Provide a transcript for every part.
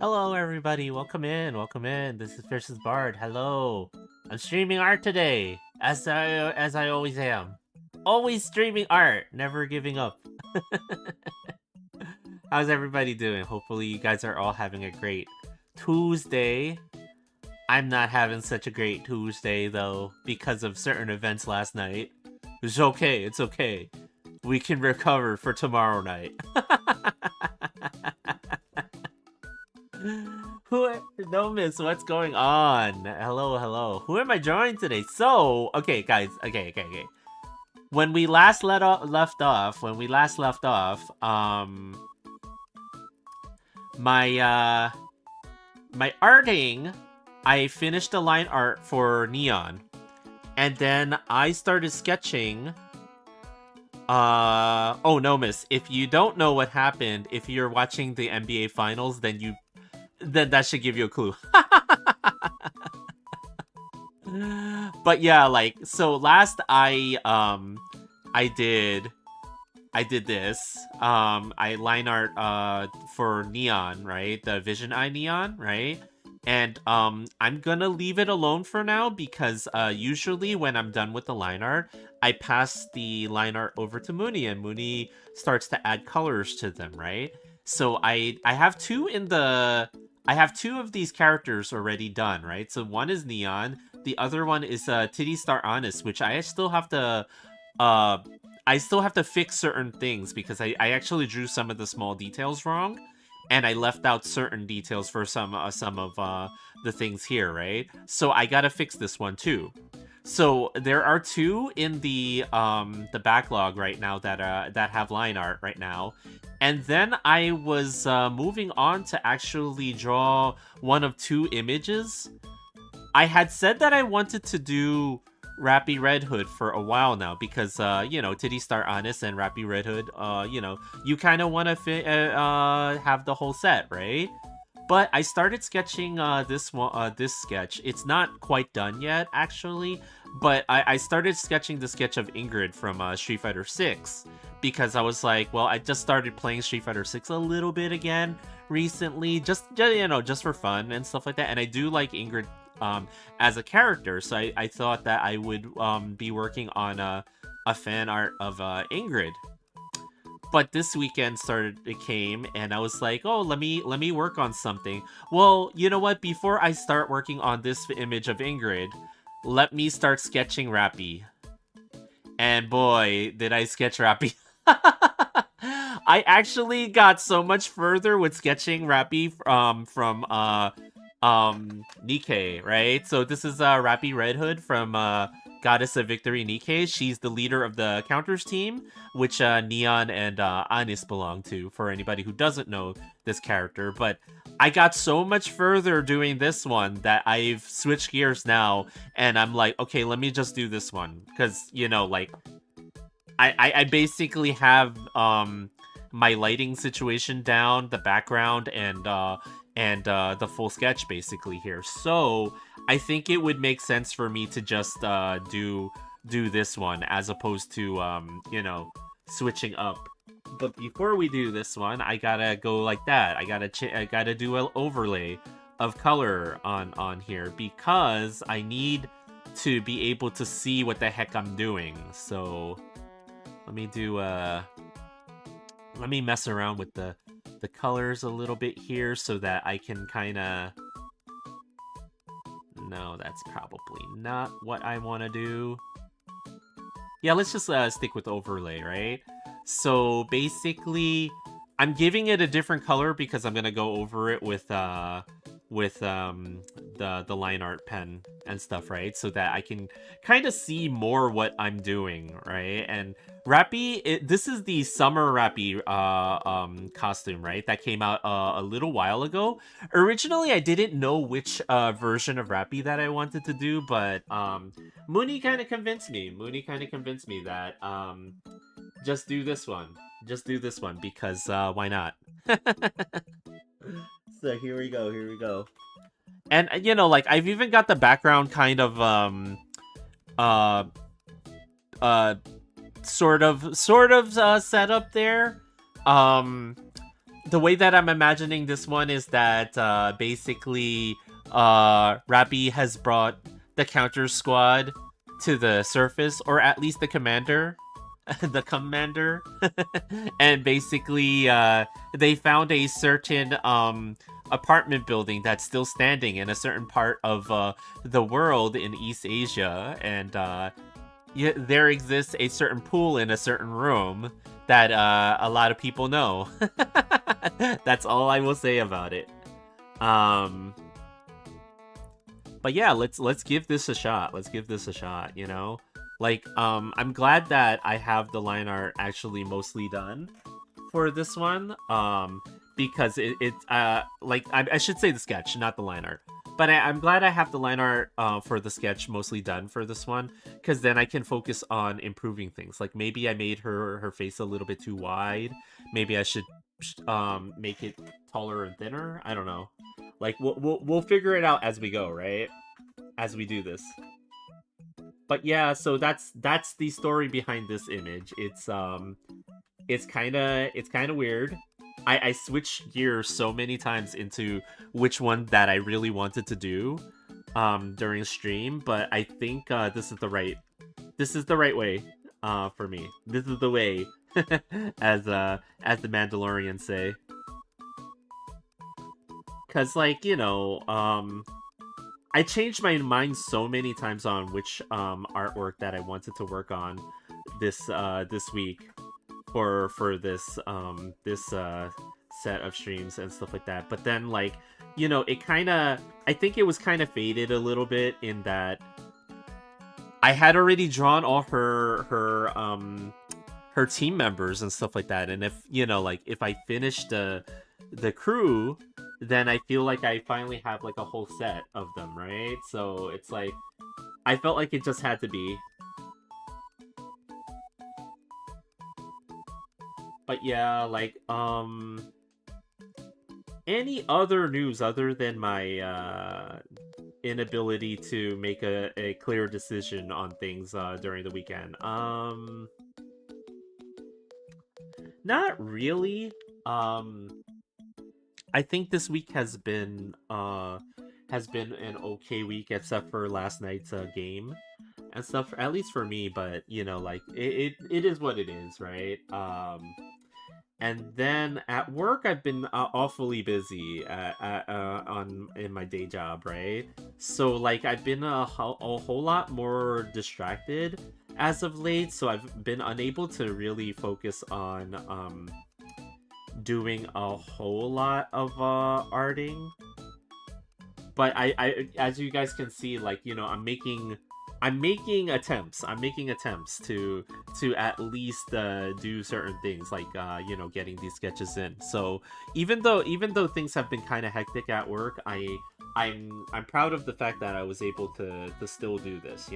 Hello, everybody. Welcome in. Welcome in. This is Fiercestbard. Hello. I'm streaming art today, as I always am. Always streaming art, never giving up. How's everybody doing? Hopefully, you guys are all having a great Tuesday. I'm not having such a great Tuesday though because of certain events last night. It's okay. It's okay. We can recover for tomorrow night. No, miss, what's going on? Hello, hello. Who am I joining today? So, okay, guys. Okay. When we last left off, my my arting, I finished the line art for Neon, and then I started sketching. Oh no, miss. If you don't know what happened, if you're watching the NBA finals, then that should give you a clue. But yeah, like, so last I did this. I line art for Neon, right? The Vision Eye Neon, right? And I'm gonna leave it alone for now because usually when I'm done with the line art, I pass the line art over to Mooney, and Mooney starts to add colors to them, right? So I have two of these characters already done, right? So one is Neon, the other one is Titty Star Honest, which uh I still have to fix certain things because I actually drew some of the small details wrong, and I left out certain details for some of the things here, right? So I gotta fix this one too. So there are two in the backlog right now that have line art right now, and then I was moving on to actually draw one of two images. I had said that I wanted to do Rapi Red Hood for a while now because Titty Star Honest and Rapi Red Hood, you kind of want to have the whole set, right? But I started sketching this sketch. It's not quite done yet, actually, but I started sketching the sketch of Ingrid from Street Fighter 6 because I was like, well, I just started playing Street Fighter 6 a little bit again recently, just for fun and stuff like that. And I do like Ingrid as a character, so I thought that I would be working on a fan art of Ingrid. But this weekend it came, and I was like, oh, let me work on something. Well, you know what? Before I start working on this image of Ingrid, let me start sketching Rapi. And boy, did I sketch Rapi. I actually got so much further with sketching Rapi from Nikkei, right? So this is Rapi Red Hood from Goddess of Victory Nikkei. She's the leader of the counters team, which Neon and Anis belong to, for anybody who doesn't know this character. But I got so much further doing this one that I've switched gears now, and I'm like, okay, let me just do this one. Because, like, I basically have my lighting situation down, the background, and the full sketch basically here. So I think it would make sense for me to just do this one as opposed to switching up. But before we do this one, I gotta go like that. I gotta do an overlay of color on here because I need to be able to see what the heck I'm doing. So let me mess around with the colors a little bit here so that I can kind of... No, that's probably not what I want to do. Yeah, let's just stick with overlay, right? So basically, I'm giving it a different color because I'm gonna go over it with the line art pen and stuff, right? So that I can kind of see more what I'm doing, right? And Rapi, this is the summer Rapi costume, right? That came out a little while ago. Originally, I didn't know which version of Rapi that I wanted to do, but Mooney kind of convinced me. Mooney kind of convinced me that just do this one. Just do this one because why not? So here we go. Here we go. And like I've even got the background kind of uh sort of set up there. the way that I'm imagining this one is that basically Rapi has brought the counter squad to the surface, or at least the commander, the commander, and basically they found a certain apartment building that's still standing in a certain part of the world in East Asia, and yeah, there exists a certain pool in a certain room that a lot of people know. That's all I will say about it. Um, but yeah, let's give this a shot. Let's give this a shot. You know, like I'm glad that I have the line art actually mostly done for this one. Because like I should say the sketch, not the line art. But I'm glad I have the line art for the sketch mostly done for this one, because then I can focus on improving things. Like maybe I made her face a little bit too wide. Maybe I should make it taller and thinner. I don't know. Like we'll figure it out as we go, right? As we do this. But yeah, so that's the story behind this image. It's kind of weird. I switched gears so many times into which one that I really wanted to do during stream, but I think this is the right way for me. This is the way, as the Mandalorians say. Cause like, I changed my mind so many times on which artwork that I wanted to work on this week for this set of streams and stuff like that. But then like, it kind of, I think it was kind of faded a little bit in that I had already drawn all her team members and stuff like that. And if like if I finish the crew, then I feel like I finally have like a whole set of them, right? So it's like I felt like it just had to be. But yeah, like any other news other than my inability to make a clear decision on things during the weekend. Not really. I think this week has been an okay week except for last night's game and stuff, at least for me. But like it is what it is, right? And then at work, I've been awfully busy on in my day job, right? So like I've been a whole lot more distracted as of late, so I've been unable to really focus on doing a whole lot of arting. But I as you guys can see, like I'm making attempts to at least do certain things, like getting these sketches in. So even though things have been kind of hectic at work, I'm proud of the fact that I was able to still do this,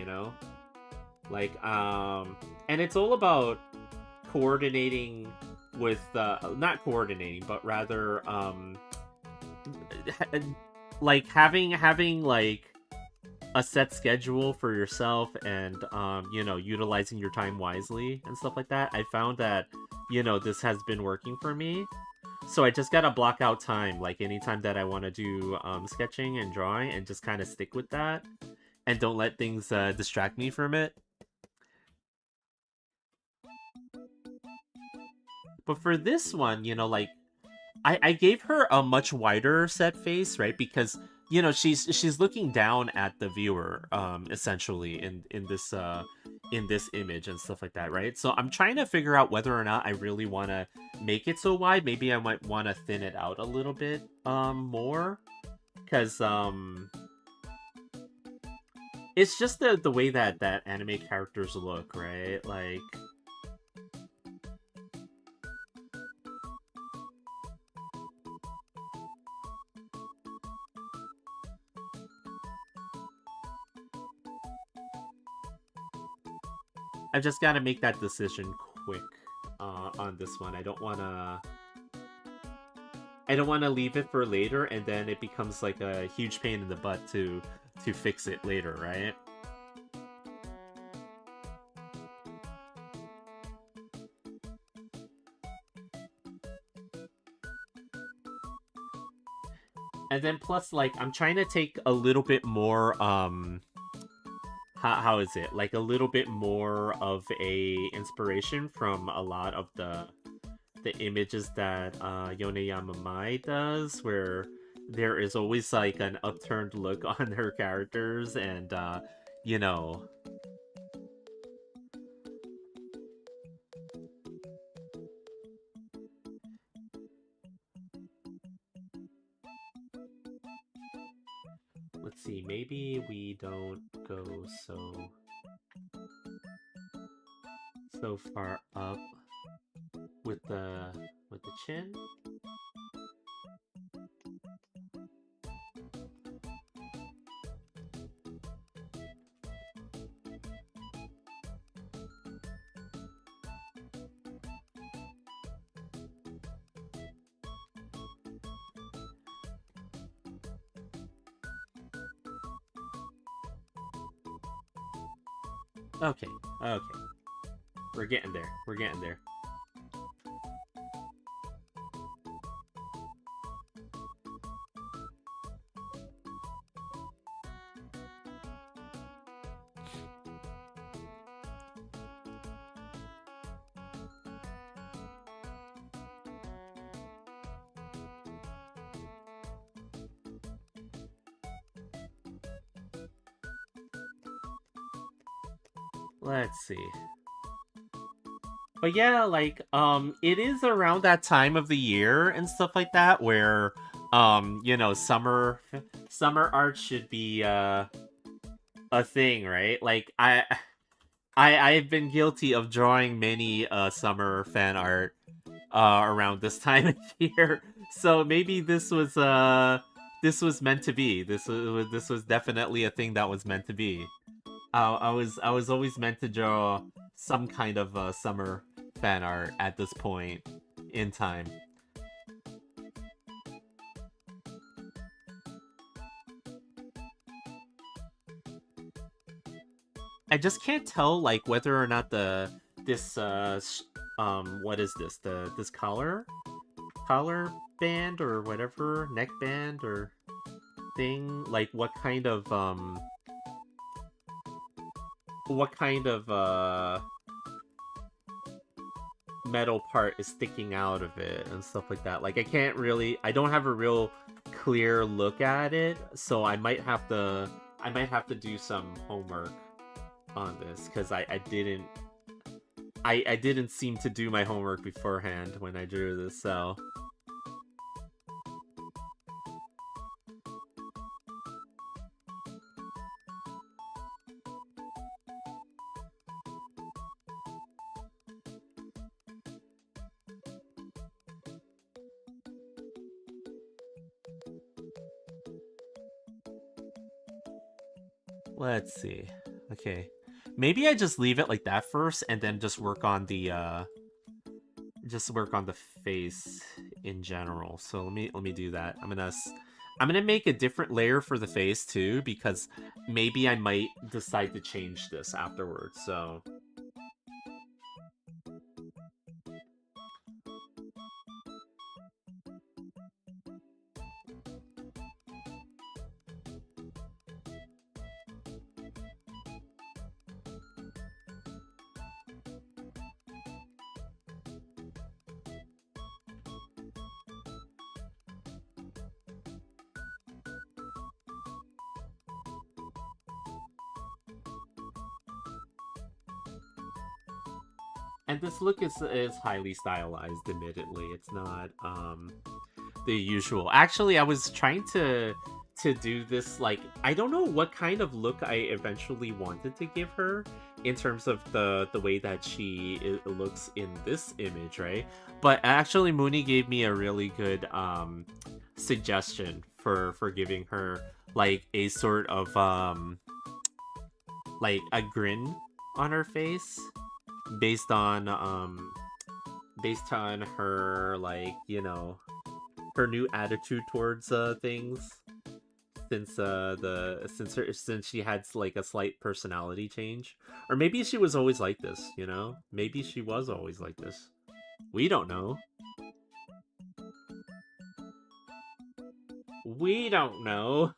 like and it's all about coordinating with not coordinating, but rather like having like a set schedule for yourself, and utilizing your time wisely and stuff like that. I found that this has been working for me, so I just gotta block out time, like anytime that I want to do sketching and drawing, and just kind of stick with that and don't let things distract me from it. But for this one, like I gave her a much wider set face, right? Because she's looking down at the viewer, essentially in this image and stuff like that, right? So I'm trying to figure out whether or not I really want to make it so wide. Maybe I might want to thin it out a little bit more, because it's just the way that anime characters look, right? Like I've just got to make that decision quick on this one. I don't want to leave it for later, and then it becomes like a huge pain in the butt to fix it later, right? And then plus, like, I'm trying to take a little bit more, how is it? Like, a little bit more of a inspiration from a lot of the images that Yoneyama Mai does, where there is always, like, an upturned look on her characters, and, you know... Let's see, maybe we don't go so far up with the chin. Okay, okay. We're getting there. We're getting there. Let's see. But yeah, like, it is around that time of the year and stuff like that where, you know, summer art should be, a thing, right? Like, I've been guilty of drawing many, summer fan art, around this time of year. So maybe this was meant to be. This was definitely a thing that was meant to be. I was always meant to draw some kind of summer fan art at this point in time. I just can't tell like whether or not the this what is this, the this collar band or whatever, neck band or thing, like what kind of metal part is sticking out of it and stuff like that. Like, I don't have a real clear look at it, so I might have to do some homework on this, because I didn't seem to do my homework beforehand when I drew this. So let's see. Okay, maybe I just leave it like that first, and then just work on the face in general. So let me do that. I'm gonna make a different layer for the face too, because maybe I might decide to change this afterwards. So and this look is highly stylized. Admittedly, it's not the usual. Actually, I was trying to do this, like, I don't know what kind of look I eventually wanted to give her in terms of the way that looks in this image, right? But actually, Mooney gave me a really good suggestion for giving her like a sort of like a grin on her face, based on her, like, you know, her new attitude towards things, since since she had like a slight personality change. Or maybe she was always like this, you know? Maybe she was always like this. We don't know. We don't know.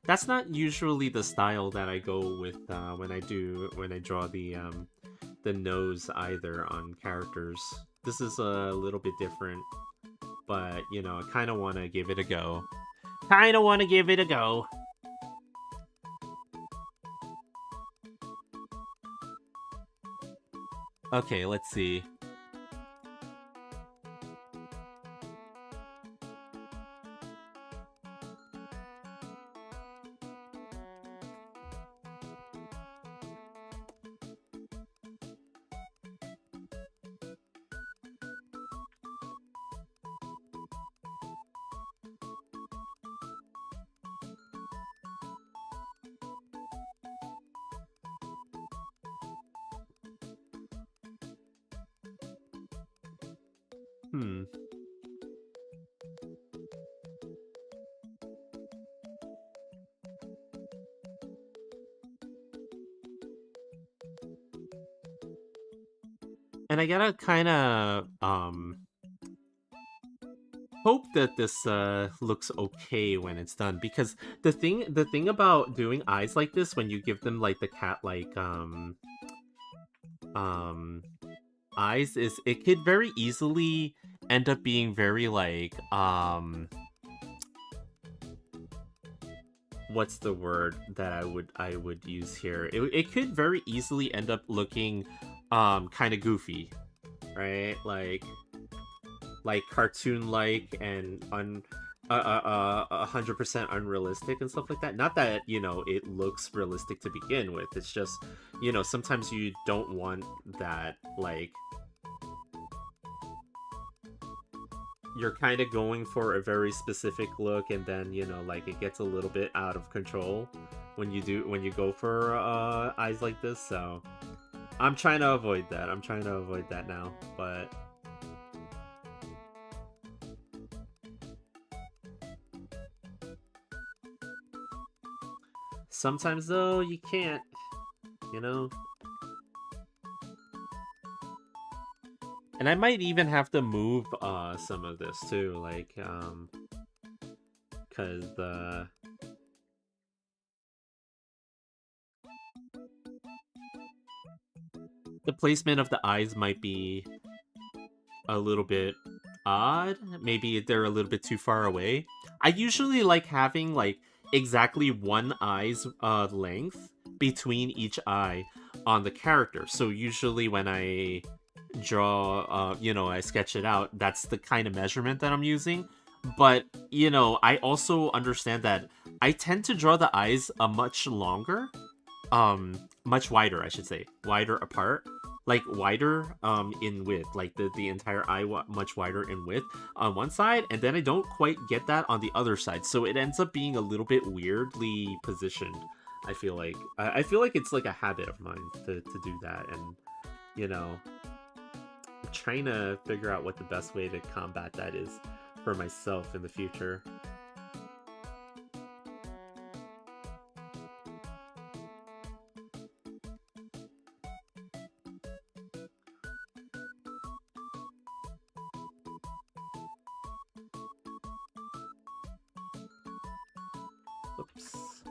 That's not usually the style that I go with when I draw the nose either on characters. This is a little bit different, but you know, I kind of want to give it a go. Kind of want to give it a go. Okay, let's see. Hmm. And I gotta kind of hope that this looks okay when it's done, because the thing about doing eyes like this, when you give them like the cat like um eyes, is it could very easily end up being very like what's the word that I would use here? It could very easily end up looking kind of goofy, right? Like cartoon like and 100% unrealistic and stuff like that. Not that, you know, it looks realistic to begin with. It's just, you know, sometimes you don't want that, like, you're kind of going for a very specific look, and then, you know, like, it gets a little bit out of control when you go for eyes like this. So I'm trying to avoid that. I'm trying to avoid that now, but sometimes though you can't, you know. And I might even have to move some of this too, like cuz the placement of the eyes might be a little bit odd. Maybe they're a little bit too far away. I usually like having like exactly one eye's length between each eye on the character. So usually when I draw, you know, I sketch it out, that's the kind of measurement that I'm using. But, you know, I also understand that I tend to draw the eyes a much longer, much wider, I should say, wider apart, like wider in width, like the entire eye much wider in width on one side, and then I don't quite get that on the other side, so it ends up being a little bit weirdly positioned. I feel like it's like a habit of mine to do that, and you know, I'm trying to figure out what the best way to combat that is for myself in the future. Oops.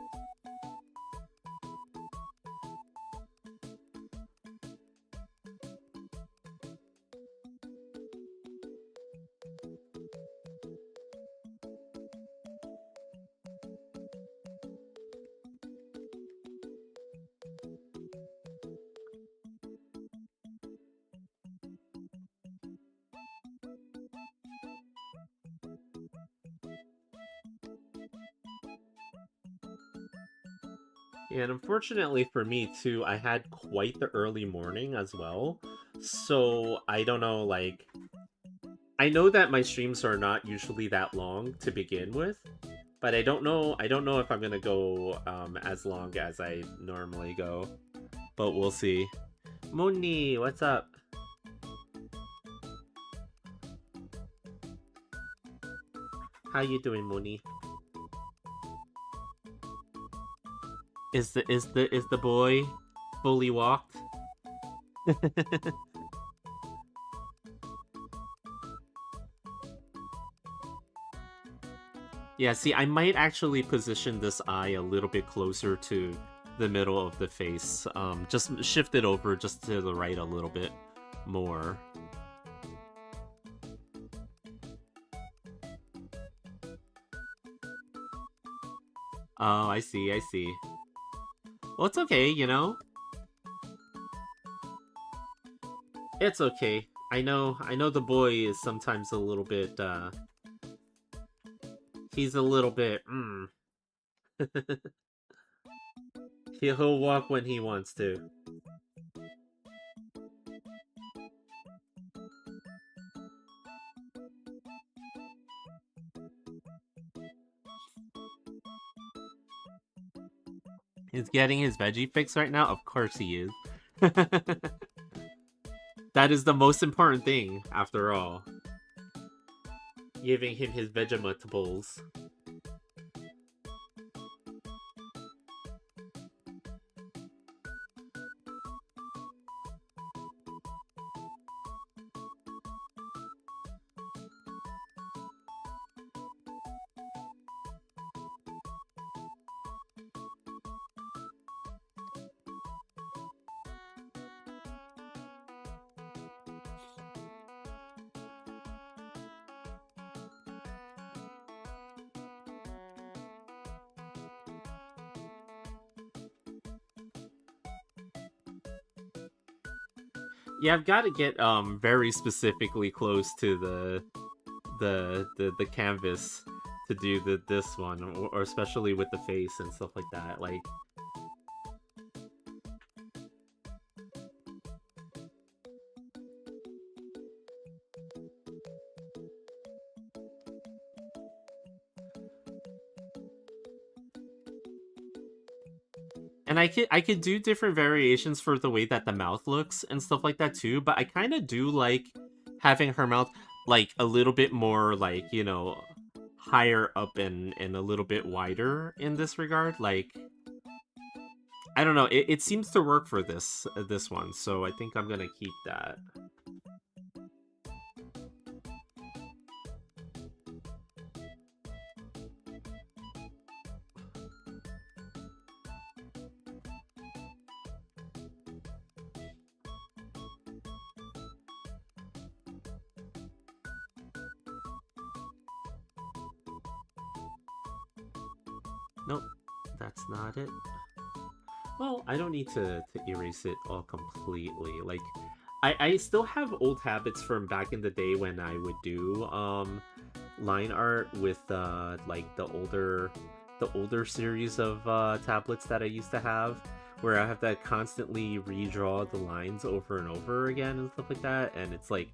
And unfortunately for me too, I had quite the early morning as well. So I don't know, like, I know that my streams are not usually that long to begin with, but I don't know if I'm gonna go as long as I normally go. But we'll see. Moni, what's up? How you doing, Moni? Is the boy fully walked? Yeah, see, I might actually position this eye a little bit closer to the middle of the face. Just shift it over just to the right a little bit more. Oh, I see, I see. Well, it's okay, you know? It's okay. I know the boy is sometimes a little bit, he's a little bit, He'll walk when he wants to. He's getting his veggie fix right now? Of course he is. That is the most important thing, after all. Giving him his Vegemitables. Yeah, I've got to get very specifically close to the canvas to do this one, or especially with the face and stuff like that. Like, and I could do different variations for the way that the mouth looks and stuff like that too. But I kind of do like having her mouth like a little bit more like, higher up and a little bit wider in this regard. Like, I don't know, it seems to work for this one, so I think I'm gonna keep that. Nope, that's not it. Well, I don't need to erase it all completely. Like, I still have old habits from back in the day when I would do line art with like the older series of tablets that I used to have, where I have to constantly redraw the lines over and over again and stuff like that. And it's like,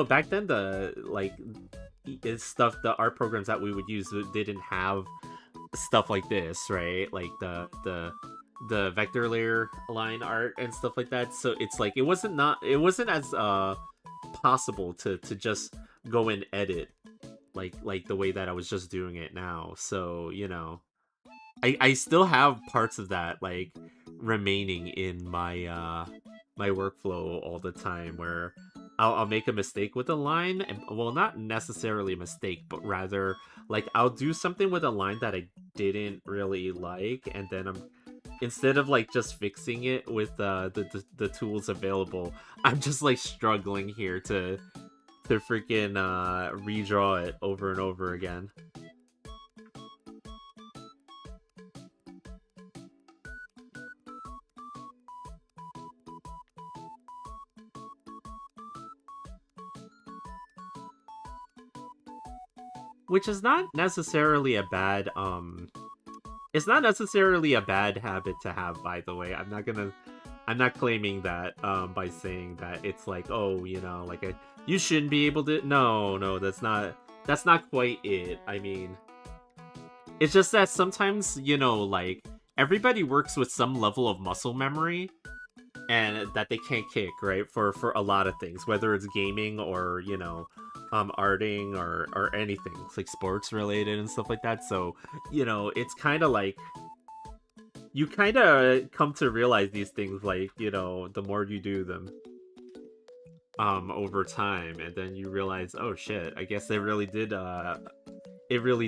back then the like stuff, the art programs that we would use didn't have stuff like this, right? Like the vector layer line art and stuff like that. So it's like it wasn't as possible to just go and edit like the way that I was just doing it now. So, I still have parts of that like remaining in my workflow all the time, where I'll make a mistake with a line, and, well, not necessarily a mistake, but rather like I'll do something with a line that I didn't really like, and then instead of like just fixing it with the tools available, I'm just like struggling here to freaking redraw it over and over again. Which is not necessarily a bad it's not necessarily a bad habit to have, by the way. I'm not claiming that by saying that it's like, oh, like you shouldn't be able to. No, no, that's not quite it. I mean, it's just that sometimes, like everybody works with some level of muscle memory and that they can't kick, right? For a lot of things, whether it's gaming or, arting or anything. It's like sports related and stuff like that. So, it's kind of like You kind of come to realize these things, like, the more you do them over time, and then you realize, oh shit, I guess it really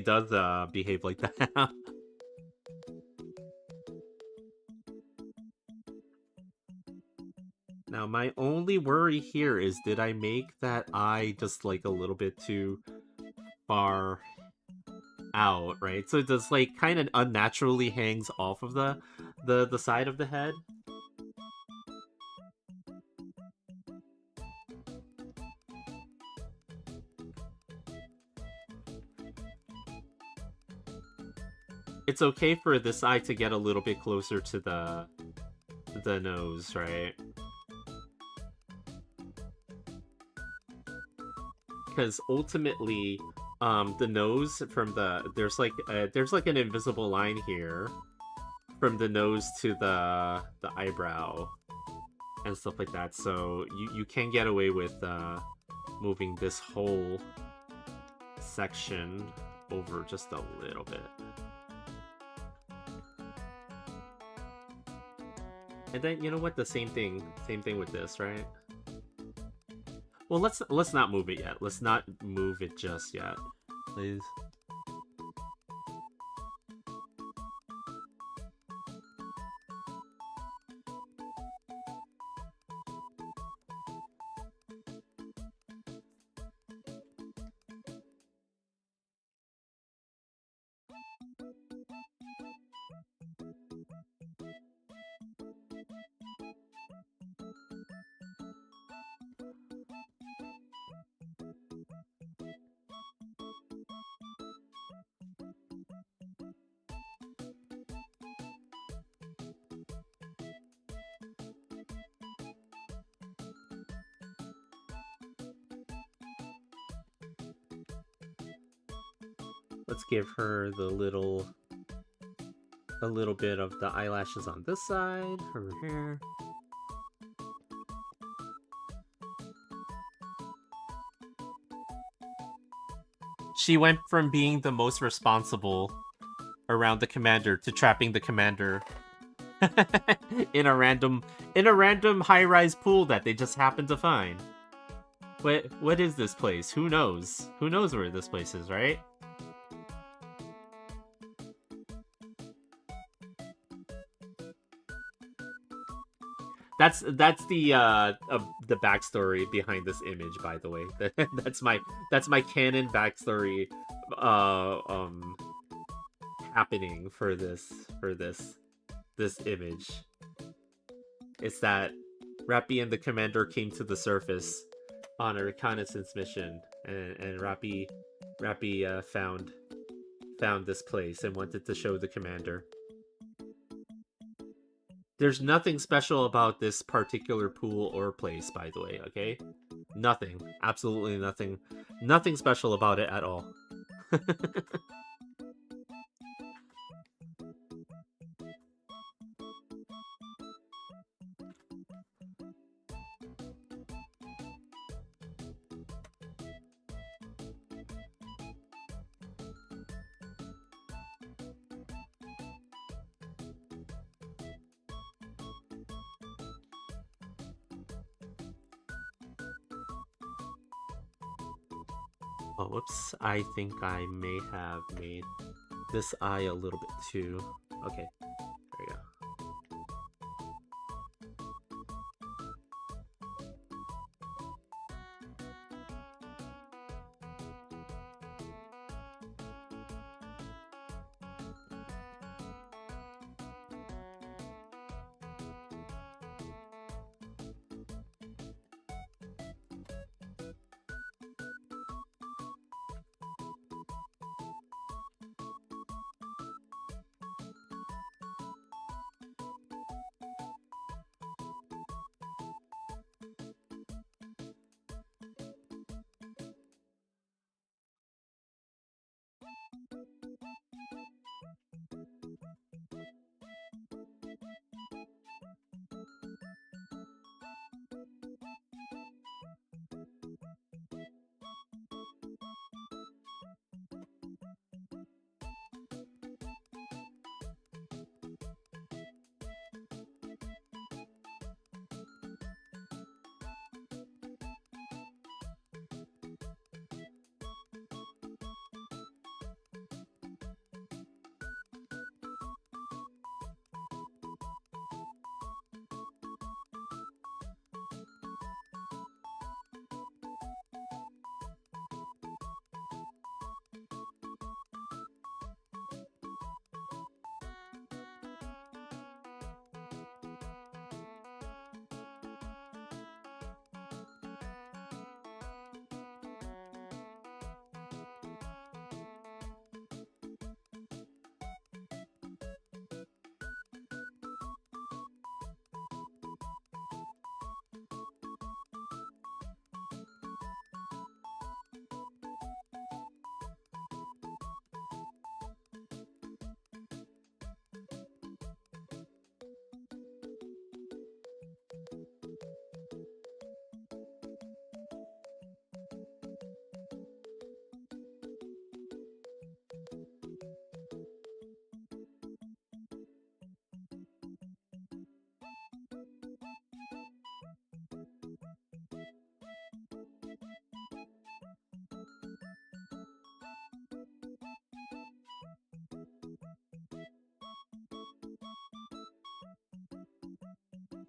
does behave like that. Now, my only worry here is, did I make that eye just like a little bit too far out, right? So it just like kind of unnaturally hangs off of the side of the head. It's okay for this eye to get a little bit closer to the nose, right? Because ultimately, the nose from there's like an invisible line here from the nose to the eyebrow and stuff like that. So you can get away with moving this whole section over just a little bit. And then, you know what? The same thing with this, right? Well, let's not move it yet. Let's not move it just yet, please. Let's give her a little bit of the eyelashes on this side, over here. She went from being the most responsible around the commander to trapping the commander in a random high-rise pool that they just happened to find. What is this place? Who knows? Who knows where this place is, right? That's the backstory behind this image, by the way. that's my canon backstory happening for this image. It's that Rapi and the commander came to the surface on a reconnaissance mission, and Rapi found this place and wanted to show the commander. There's nothing special about this particular pool or place, by the way, okay? Nothing. Absolutely nothing. Nothing special about it at all. Oh, whoops. I think I may have made this eye a little bit too. Okay, there we go.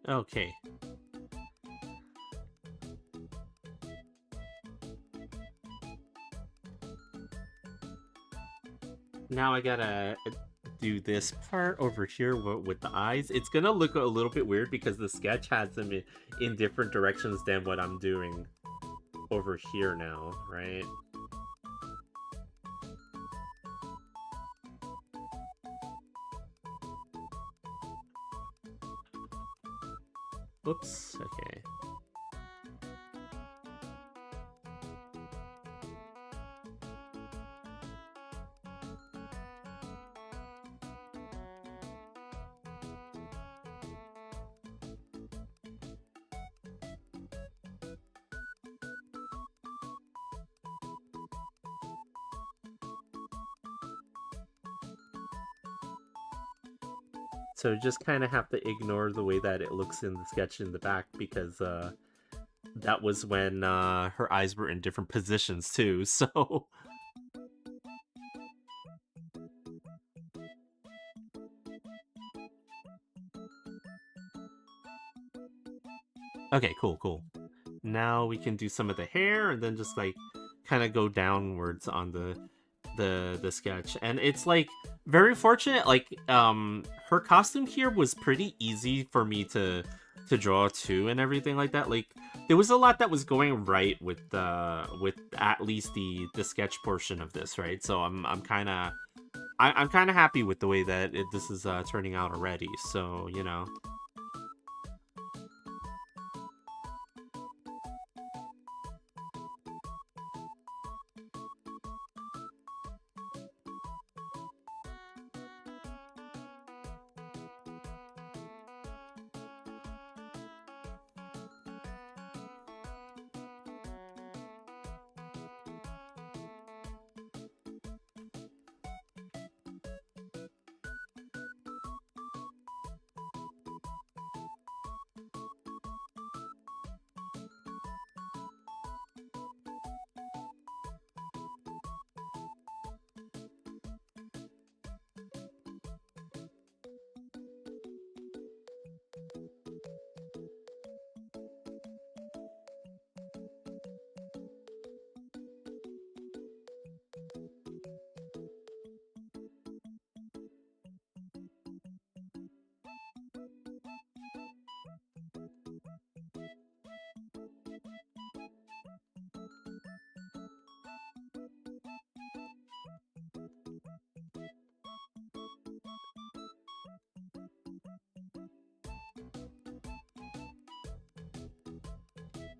Okay. Now I gotta do this part over here with the eyes. It's gonna look a little bit weird because the sketch has them in different directions than what I'm doing over here now, right? Oops, okay. So just kind of have to ignore the way that it looks in the sketch in the back because that was when her eyes were in different positions too. So okay, cool. Now we can do some of the hair and then just like kind of go downwards on the sketch. And it's like very fortunate, like her costume here was pretty easy for me to draw too and everything like that. Like there was a lot that was going right with at least the sketch portion of this, right? So I'm kind of I'm kind of happy with the way that this is turning out already. So, you know.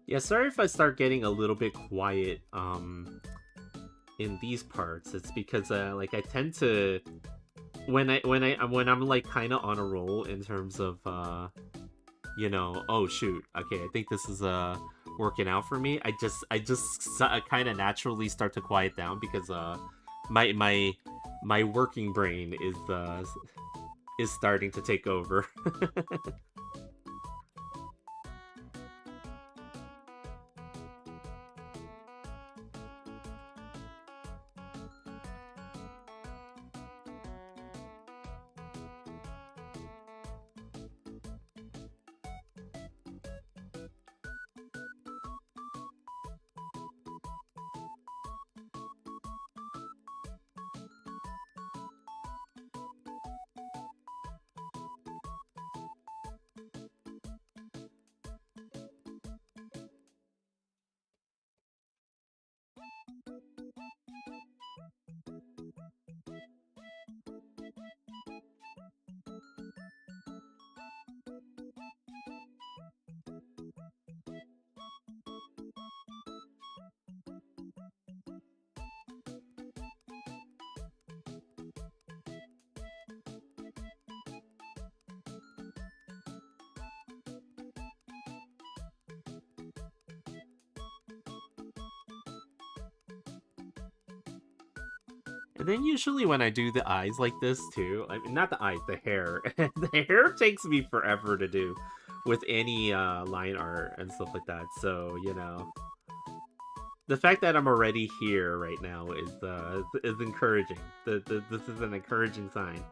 Yeah, sorry if I start getting a little bit quiet in these parts. It's because like I tend to when I'm like kind of on a roll in terms of you know, oh shoot, okay, I think this is working out for me. I just kind of naturally start to quiet down because my my my working brain is starting to take over. And then usually when I do the eyes like this too, I mean, not the eyes, the hair. The hair takes me forever to do with any line art and stuff like that. So, you know, the fact that I'm already here right now is encouraging. This is an encouraging sign.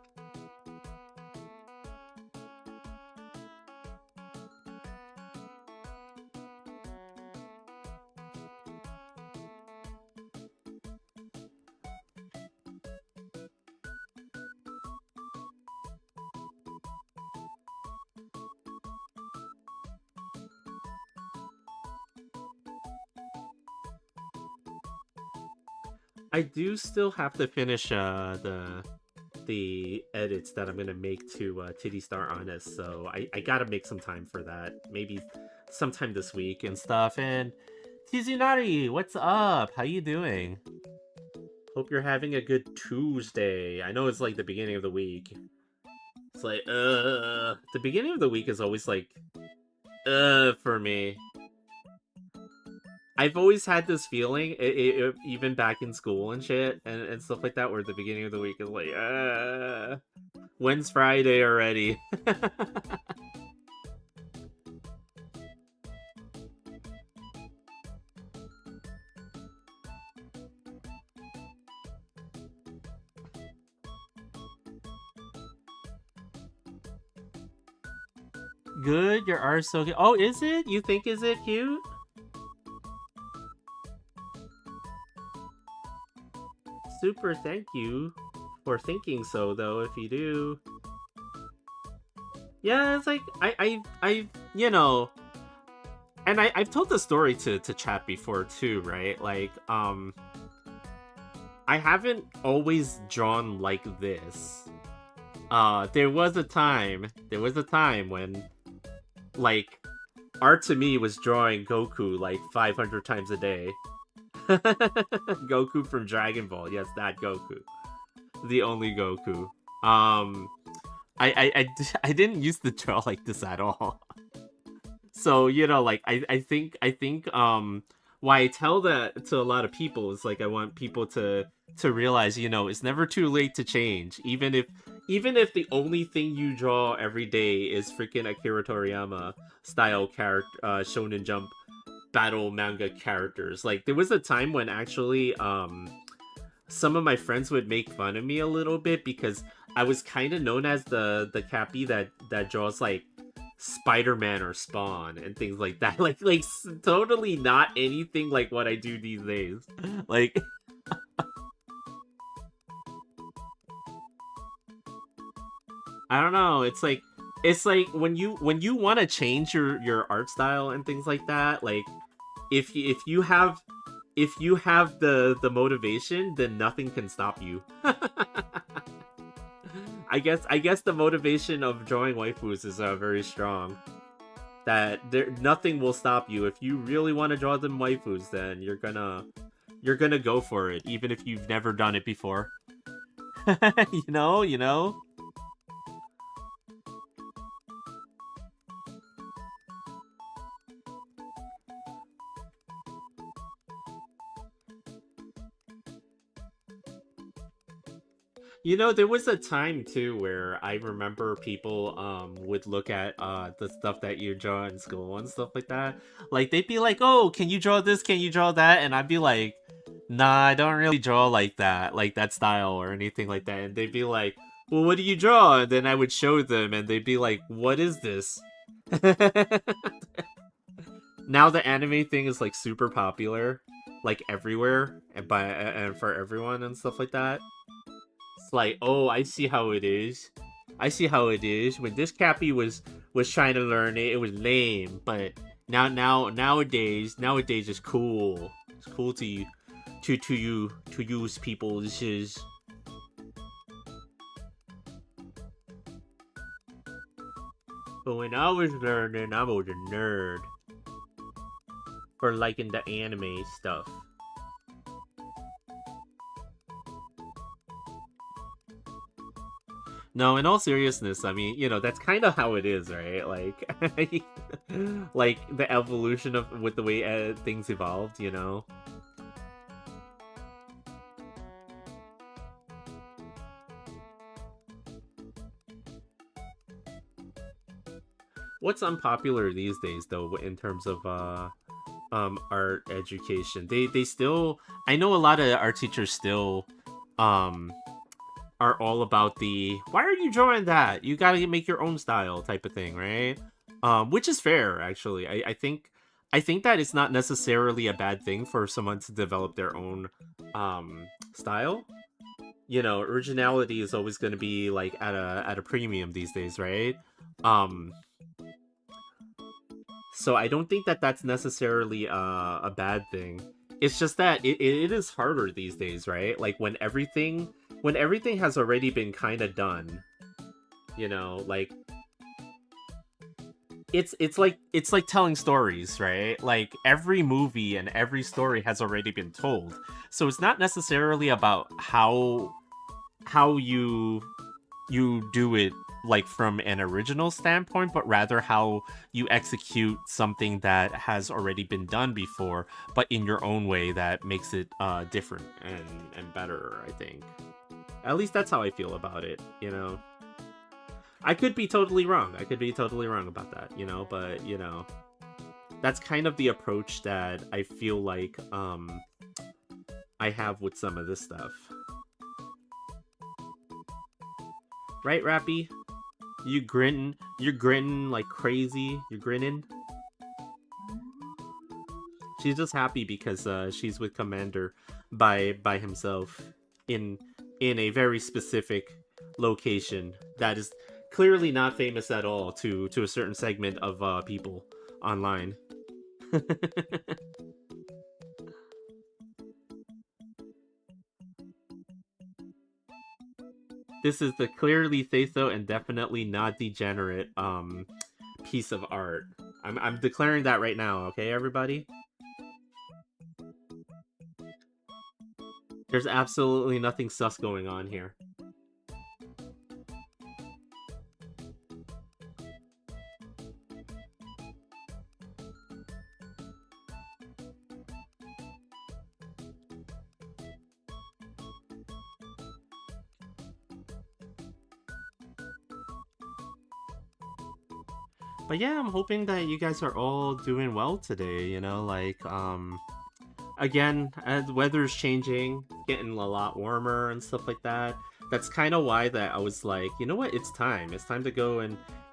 I do still have to finish the edits that I'm gonna make to Titty Star Honest, so I gotta make some time for that. Maybe sometime this week and stuff. And Tizunari, what's up? How you doing? Hope you're having a good Tuesday. I know it's like the beginning of the week. It's like, the beginning of the week is always like, for me. I've always had this feeling, even back in school and shit, and stuff like that, where the beginning of the week is like, when's Friday already? Good, your art so good. Oh, is it? You think is it cute? Super thank you for thinking so, though, if you do. Yeah, it's like, you know, and I've told the story to chat before, too, right? Like, I haven't always drawn like this. There was a time when, like, art to me was drawing Goku like 500 times a day. Goku from Dragon Ball, yes, that Goku, the only Goku. I didn't used to draw like this at all. So like I think why I tell that to a lot of people is like I want people to realize it's never too late to change, even if the only thing you draw every day is freaking Akira Toriyama style character, Shonen Jump battle manga characters. Like there was a time when actually some of my friends would make fun of me a little bit because I was kind of known as the Cappy that draws like Spider-Man or Spawn and things like that. Like totally not anything like what I do these days. Like I don't know. It's like when you want to change your art style and things like that. Like if you have the motivation, then nothing can stop you. I guess the motivation of drawing waifus is very strong. That nothing will stop you if you really want to draw them waifus. Then you're gonna go for it, even if you've never done it before. You know. There was a time too where I remember people would look at the stuff that you draw in school and stuff like that. Like they'd be like, "Oh, can you draw this? Can you draw that?" And I'd be like, "Nah, I don't really draw like that style or anything like that." And they'd be like, "Well, what do you draw?" And then I would show them, and they'd be like, "What is this?" Now the anime thing is like super popular, like everywhere, and for everyone and stuff like that. It's like, oh, I see how it is. I see how it is. When this Cappy was trying to learn it, it was lame. But nowadays it's cool. It's cool to use people. This is. But when I was learning, I was a nerd for liking the anime stuff. No, in all seriousness, I mean, that's kind of how it is, right? Like, like the evolution of with the way things evolved. What's unpopular these days, though, in terms of art education? They still, I know a lot of art teachers still um are all about the why are you drawing that? You gotta make your own style type of thing, right? Which is fair, actually. I think that it's not necessarily a bad thing for someone to develop their own style. Originality is always going to be like at a premium these days, right? Um, so I don't think that that's necessarily a bad thing. It's just that it is harder these days, right? Like when everything has already been kind of done, like it's like telling stories, right? Like every movie and every story has already been told. So it's not necessarily about how you do it like from an original standpoint, but rather how you execute something that has already been done before, but in your own way that makes it different and better, I think. At least that's how I feel about it. I could be totally wrong. I could be totally wrong about that, but that's kind of the approach that I feel like I have with some of this stuff. Right, Rapi? You're grinning like crazy. You're grinning. She's just happy because she's with Commander by himself in a very specific location that is clearly not famous at all to a certain segment of people online. This is the clearly say so and definitely not degenerate piece of art. I'm declaring that right now, okay, everybody? There's absolutely nothing sus going on here. But yeah, I'm hoping that you guys are all doing well today, again, as the weather's changing, getting a lot warmer and stuff like that. That's kind of why that I was like, you know what, it's time. It's time to go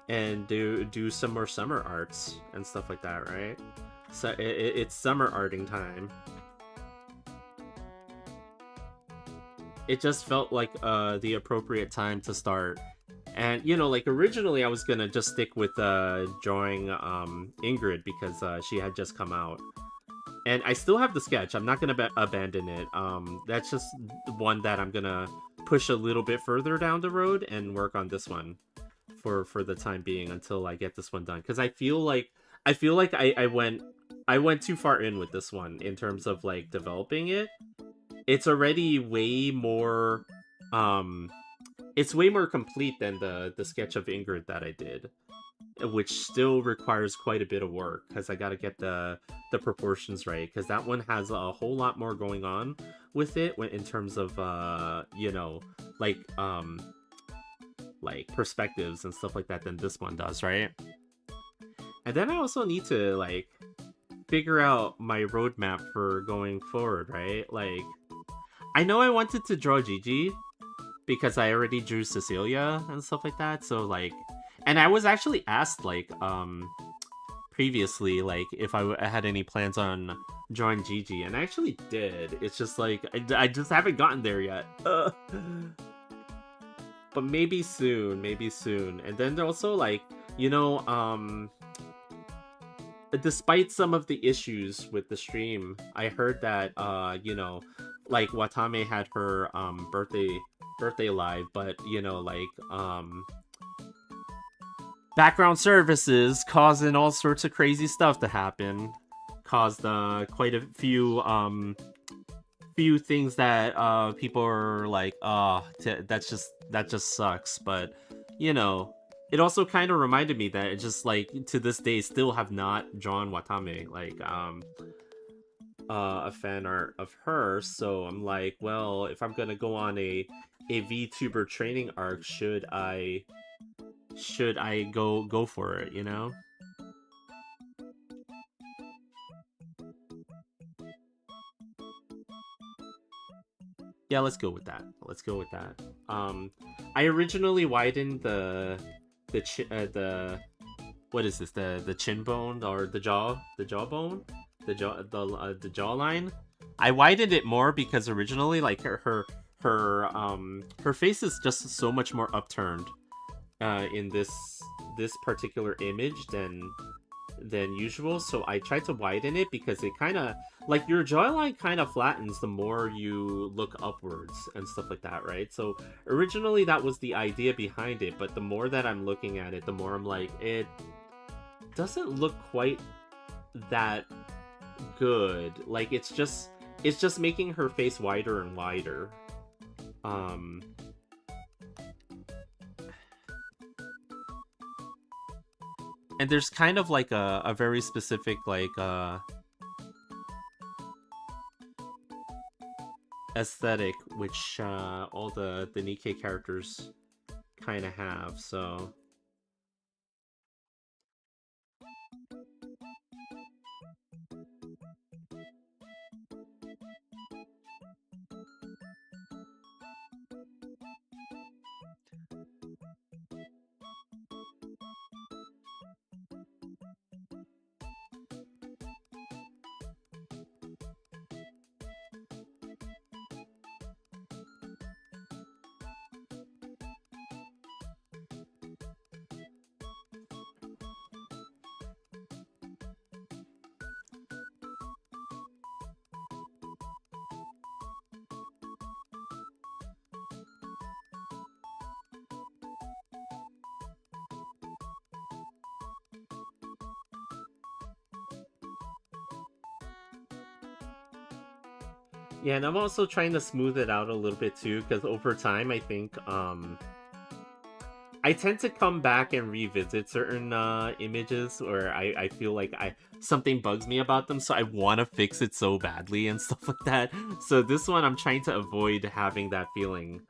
and do some more summer arts and stuff like that, right? So it's summer arting time. It just felt like the appropriate time to start. And like originally I was gonna just stick with drawing Ingrid because she had just come out, and I still have the sketch. I'm not gonna abandon it. That's just one that I'm gonna push a little bit further down the road and work on this one for the time being until I get this one done. Because I feel like I went too far in with this one in terms of like developing it. It's already way more it's way more complete than the sketch of Ingrid that I did, which still requires quite a bit of work because I got to get the proportions right, because that one has a whole lot more going on with it in terms of like like perspectives and stuff like that than this one does, right? And then I also need to like figure out my roadmap for going forward, right? Like I know I wanted to draw Gigi because I already drew Cecilia and stuff like that. So like, and I was actually asked like previously like if I had any plans on drawing Gigi, and I actually did. It's just like I just haven't gotten there yet. But maybe soon, maybe soon. And then they're also like, despite some of the issues with the stream, I heard that like Watame had her birthday live, but background services causing all sorts of crazy stuff to happen, caused quite a few things that people are like, that just sucks. But it also kind of reminded me that it just like to this day still have not drawn Watame like a fan art of her. So I'm like, well, if I'm gonna go on a VTuber training arc, should I go for it, Yeah, let's go with that. Let's go with that. I originally widened the what is this, the chin bone or the jawbone, the jawline. I widened it more because originally like her face is just so much more upturned in this particular image than than usual, so I tried to widen it because it kind of like your jawline kind of flattens the more you look upwards and stuff like that, right? So originally that was the idea behind it, but the more that I'm looking at it, the more I'm like, it doesn't look quite that good. Like it's just making her face wider and wider. Um and there's kind of like a very specific like aesthetic which all the Nikkei characters kind of have. So yeah, and I'm also trying to smooth it out a little bit too, because over time I think I tend to come back and revisit certain images where I feel like I something bugs me about them, so I want to fix it so badly and stuff like that. So this one I'm trying to avoid having that feeling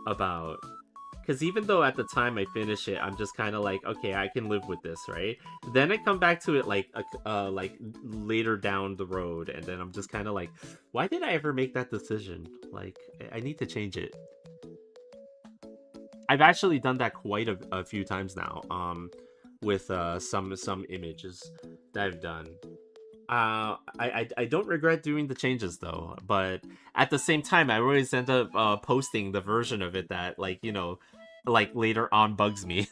about, because even though at the time I finish it, I'm just kind of like, okay, I can live with this, right? Then I come back to it like later down the road, and then I'm just kind of like, why did I ever make that decision? Like, I need to change it. I've actually done that quite a few times now. With some images that I've done. I don't regret doing the changes though, but at the same time, I always end up posting the version of it that like like later on bugs me.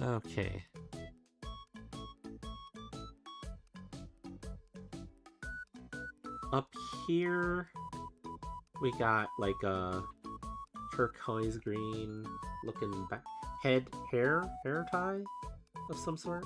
Okay. Up here, we got like a turquoise green looking back hair tie of some sort.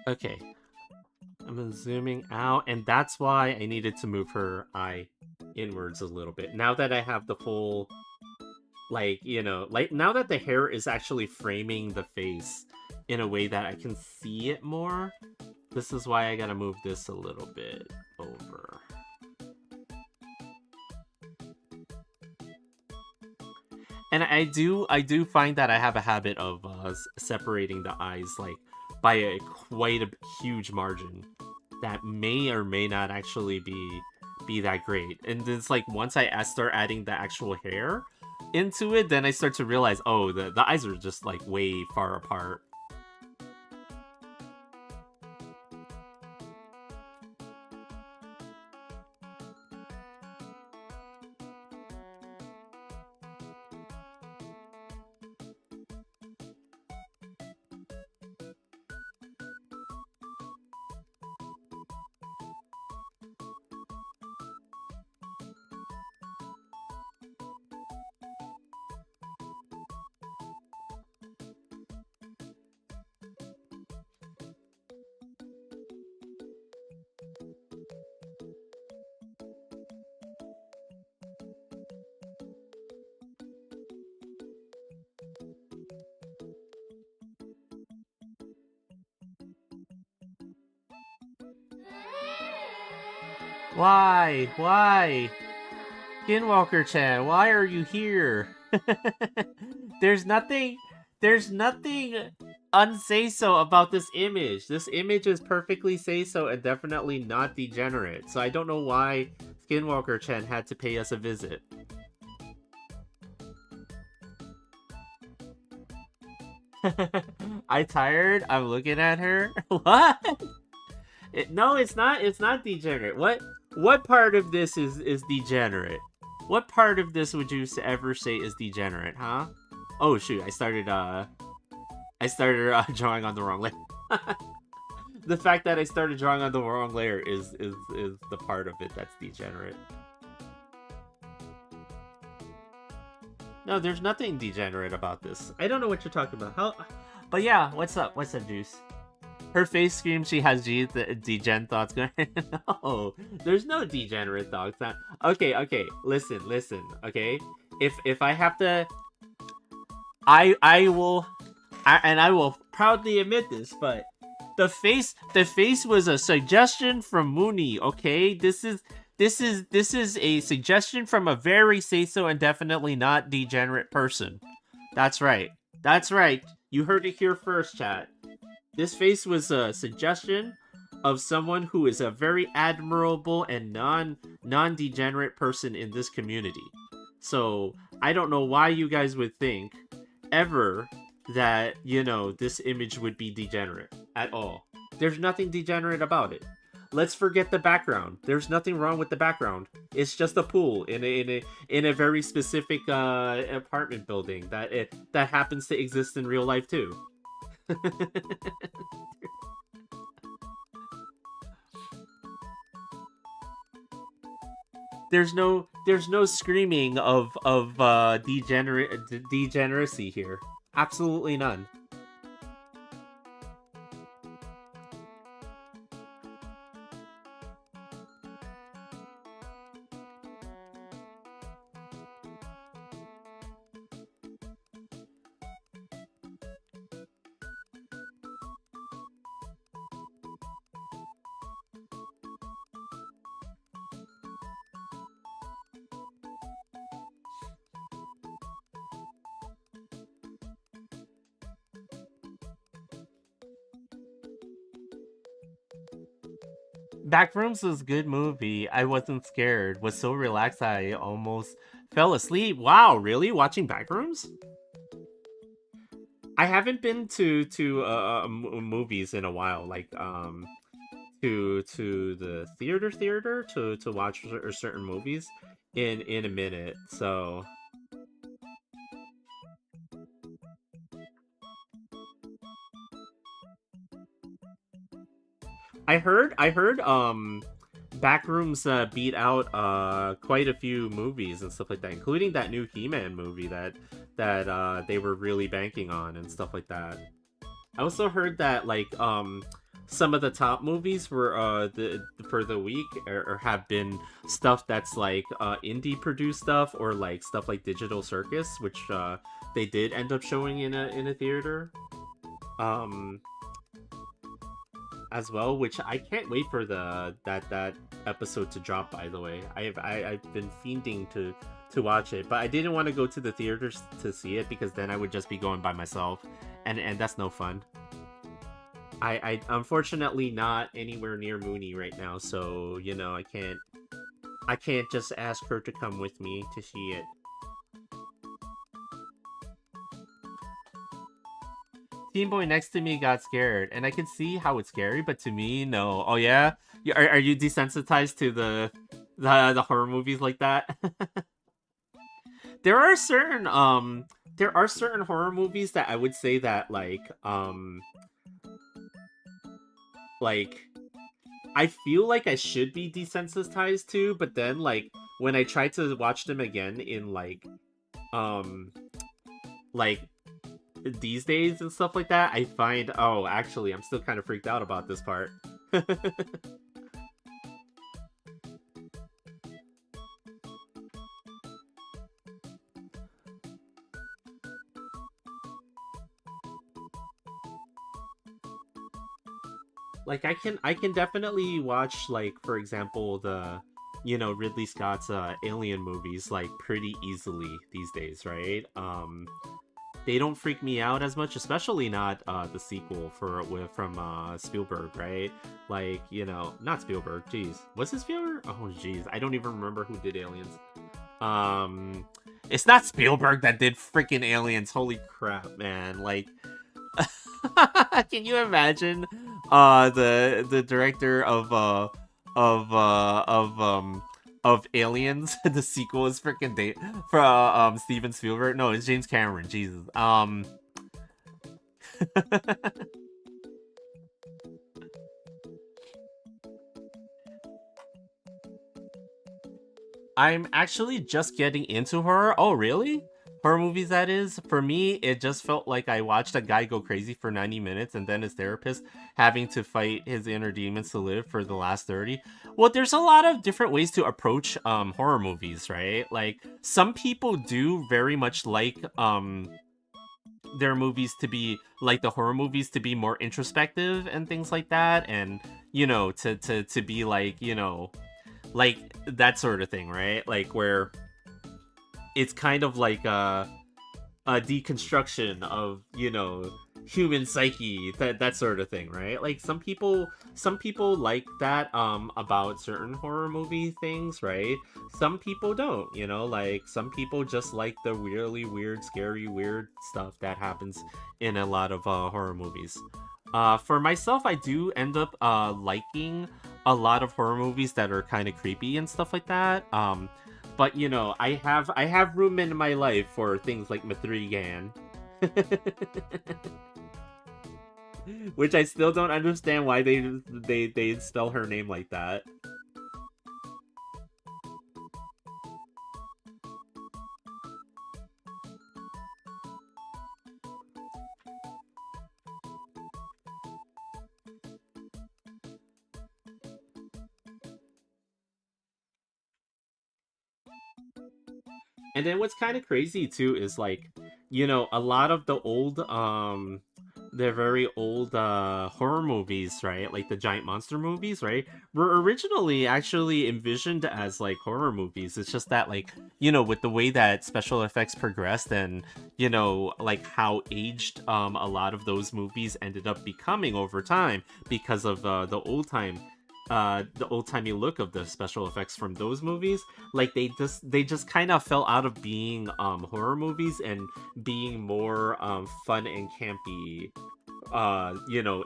Okay, I'm zooming out, and that's why I needed to move her eye inwards a little bit. Now that I have the full, like, like now that the hair is actually framing the face in a way that I can see it more, this is why I gotta move this a little bit over. And I do find that I have a habit of separating the eyes like by a quite a huge margin that may or may not actually be that great. And it's like once I start adding the actual hair into it, then I start to realize, oh, the eyes are just like way far apart. Why? Why? Skinwalker-chan, why are you here? there's nothing there's nothing unsay-so about this image. This image is perfectly say-so and definitely not degenerate. So I don't know why Skinwalker-chan had to pay us a visit. I tired? I'm looking at her? What? No, it's not. It's not degenerate. What part of this is degenerate? What part of this would you ever say is degenerate, huh? Oh shoot, I started drawing on the wrong layer. The fact that I started drawing on the wrong layer is the part of it that's degenerate. No, there's nothing degenerate about this. I don't know what you're talking about. How? But yeah, what's up? What's up, Juice? Her face screams she has degen thoughts going. No, there's no degenerate thoughts. Okay, listen, okay? If I have to... I will... I will proudly admit this, but... The face was a suggestion from Mooney, okay? This is a suggestion from a very say-so and definitely not degenerate person. That's right. That's right. You heard it here first, chat. This face was a suggestion of someone who is a very admirable and non-degenerate person in this community. So, I don't know why you guys would think ever that, you know, this image would be degenerate at all. There's nothing degenerate about it. Let's forget the background. There's nothing wrong with the background. It's just a pool in a very specific apartment building that happens to exist in real life too. There's no screaming of degeneracy here. Absolutely none. Backrooms was a good movie. I wasn't scared. Was so relaxed I almost fell asleep. Wow, really? Watching Backrooms? I haven't been to movies in a while, like to the theater to watch certain movies in a minute. So I heard Backrooms beat out quite a few movies and stuff like that, including that new He-Man movie that they were really banking on and stuff like that. I also heard that like some of the top movies were for the week or have been stuff that's like indie produced stuff or like stuff like Digital Circus, which they did end up showing in a theater. As well, which I can't wait for that episode to drop. By the way, I've been fiending to watch it, but I didn't want to go to the theaters to see it because then I would just be going by myself, and that's no fun. I unfortunately not anywhere near Mooney right now, so you know I can't just ask her to come with me to see it. Teen boy next to me got scared, and I can see how it's scary, but to me, no. Oh yeah, are you desensitized to the horror movies like that? There are certain horror movies that I would say that like I feel like I should be desensitized to, but then like when I try to watch them again in like these days and stuff like that, I find, oh, actually, I'm still kind of freaked out about this part. Like I can definitely watch, like, for example, the Ridley Scott's Alien movies like pretty easily these days, right? They don't freak me out as much, especially not the sequel from Spielberg, right? Like, not Spielberg. Jeez, was it Spielberg? Oh, jeez, I don't even remember who did Aliens. Um, it's not Spielberg that did freaking Aliens. Holy crap, man! Like, can you imagine the director of Aliens? The sequel is freaking for Steven Spielberg. No, it's James Cameron. Jesus. I'm actually just getting into horror. Oh, really? Horror movies, that is. For me, it just felt like I watched a guy go crazy for 90 minutes and then his therapist having to fight his inner demons to live for the last 30. Well, there's a lot of different ways to approach horror movies, right? Like, some people do very much like their movies to be like the horror movies to be more introspective and things like that, and to be like, like that sort of thing, right? Like, where it's kind of like a deconstruction of human psyche, that sort of thing, right? Like, some people like that about certain horror movie things, right? Some people don't, like, some people just like the really weird, scary, weird stuff that happens in a lot of horror movies. For myself, I do end up liking a lot of horror movies that are kind of creepy and stuff like that. But I have room in my life for things like Mathrigan, which I still don't understand why they spell her name like that. And then what's kind of crazy too is, like, a lot of the very old horror movies, right? Like the giant monster movies, right? Were originally actually envisioned as like horror movies. It's just that, like, with the way that special effects progressed, and like how aged a lot of those movies ended up becoming over time because of the old timey look of the special effects from those movies. Like, they just kind of fell out of being horror movies and being more fun and campy,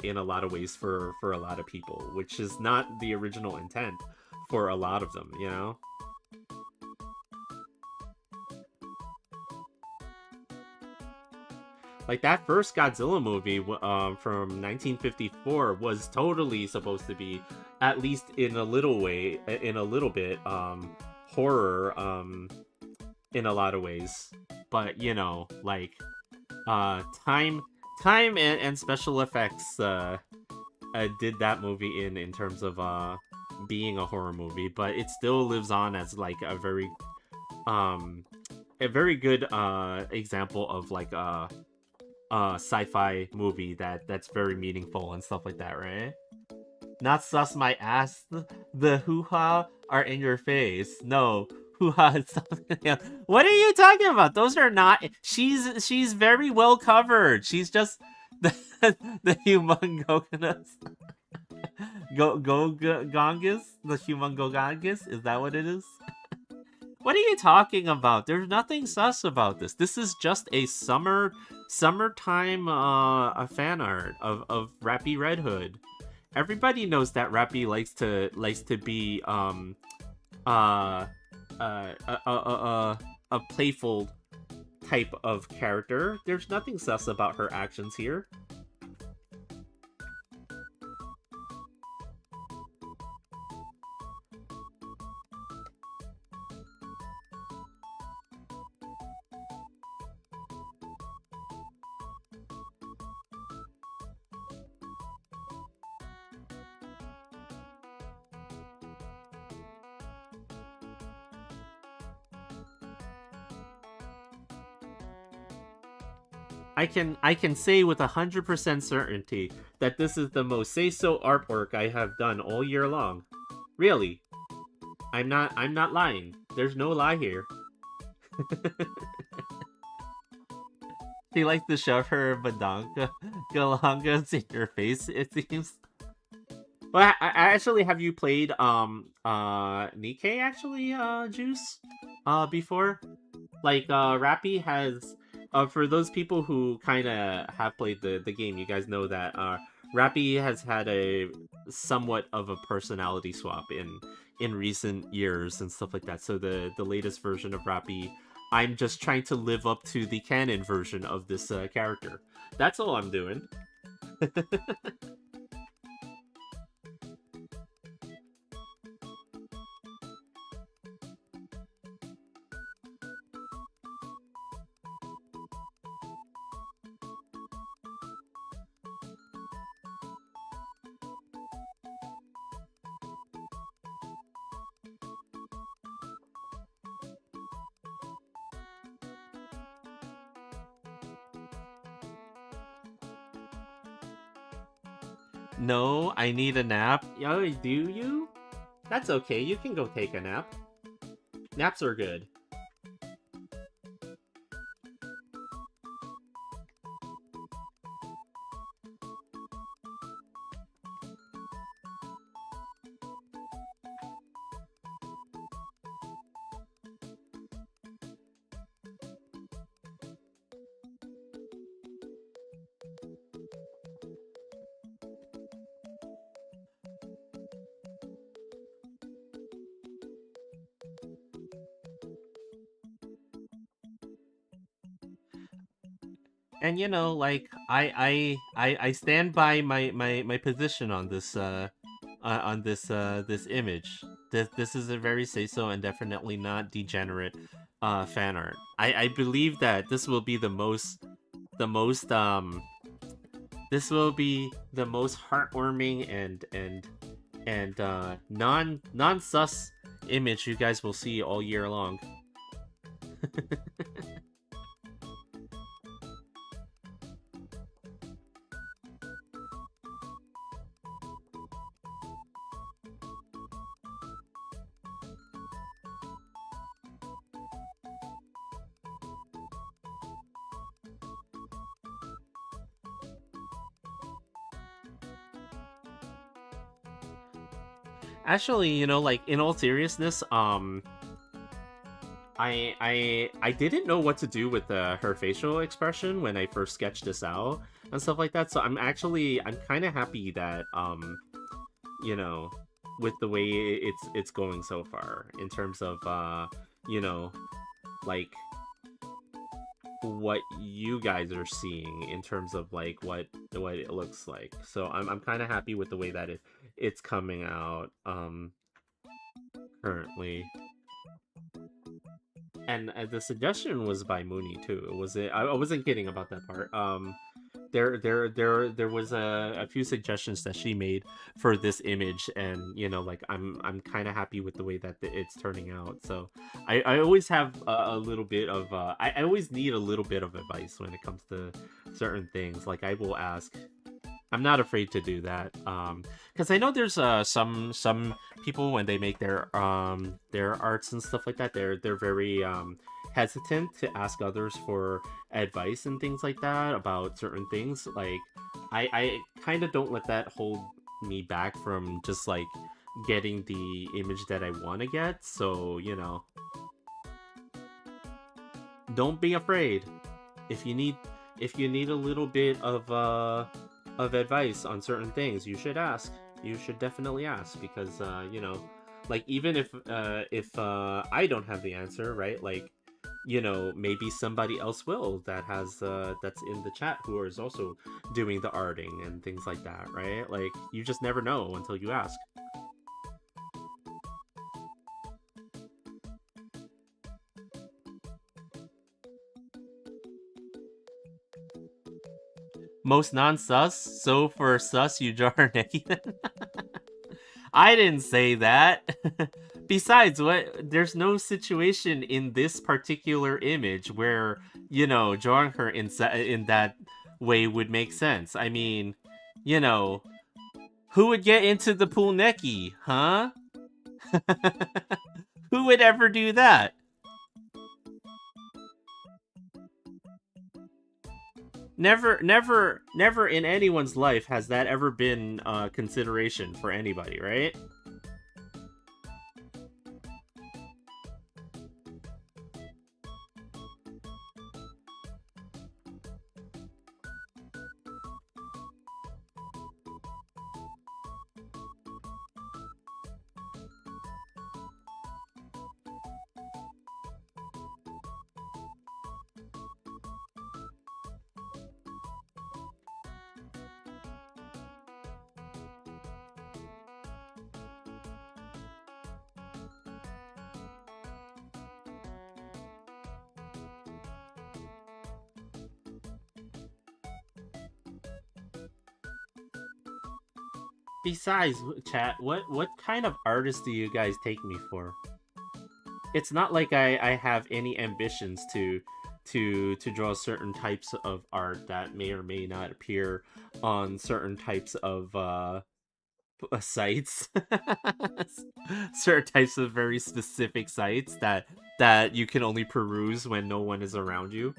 in a lot of ways for a lot of people, which is not the original intent for a lot of them. Like, that first Godzilla movie from 1954 was totally supposed to be, at least in a little way, in a little bit, horror, in a lot of ways. But, like, time, and special effects did that movie in terms of being a horror movie, but it still lives on as like um a very good example of like sci-fi movie that's very meaningful and stuff like that, right? Not sus my ass. The hoo-ha are in your face. No. Hoo-ha is something else. What are you talking about? Those are not. She's very well covered. She's just the the humongogonus. Gongus? The humongogongus? Is that what it is? What are you talking about? There's nothing sus about this. This is just a summertime a fan art of Rapi Red Hood. Everybody knows that Rapi likes to be a playful type of character. There's nothing sus about her actions here. I can say with 100% certainty that this is the most say so artwork I have done all year long. Really. I'm not lying. There's no lie here. She likes to shove her badanga galangas in your face, it seems. Well, I actually have you played Nikkei actually, Juice? Before? Like Rapi has for those people who kinda have played the game, you guys know that Rapi has had a somewhat of a personality swap in recent years and stuff like that. So the latest version of Rapi, I'm just trying to live up to the canon version of this character. That's all I'm doing. No, I need a nap. Oh, do you? That's okay. You can go take a nap. Naps are good. And like I stand by my position on this image. This is a very say so and definitely not degenerate fan art. I believe that this will be the most heartwarming and non sus image you guys will see all year long. Actually, like in all seriousness, I didn't know what to do with her facial expression when I first sketched this out and stuff like that. So I'm kind of happy that you know, with the way it's going so far in terms of you know, like what you guys are seeing in terms of like what it looks like. So I'm kind of happy with the way that it's coming out currently. And the suggestion was by Mooney too. I wasn't kidding about that part. There was a few suggestions that she made for this image, and like I'm kind of happy with the way that it's turning out. So I always have a little bit of I always need a little bit of advice when it comes to certain things. Like I will ask. I'm not afraid to do that, because I know there's some people when they make their arts and stuff like that, they're very hesitant to ask others for advice and things like that about certain things. Like I kind of don't let that hold me back from just like getting the image that I want to get. So don't be afraid if you need a little bit of advice on certain things. You should ask. You should definitely ask, because like even if I don't have the answer, right? Like maybe somebody else will that has that's in the chat who is also doing the arting and things like that, right? Like you just never know until you ask. Most non-sus, so for sus you jar Neki then? I didn't say that. Besides, what? There's no situation in this particular image where drawing her in that way would make sense. I mean, you know, who would get into the pool necky, huh? Who would ever do that? Never in anyone's life has that ever been a consideration for anybody, right? Besides, chat, what kind of artist do you guys take me for? It's not like I have any ambitions to draw certain types of art that may or may not appear on certain types of sites. Certain types of very specific sites that you can only peruse when no one is around you.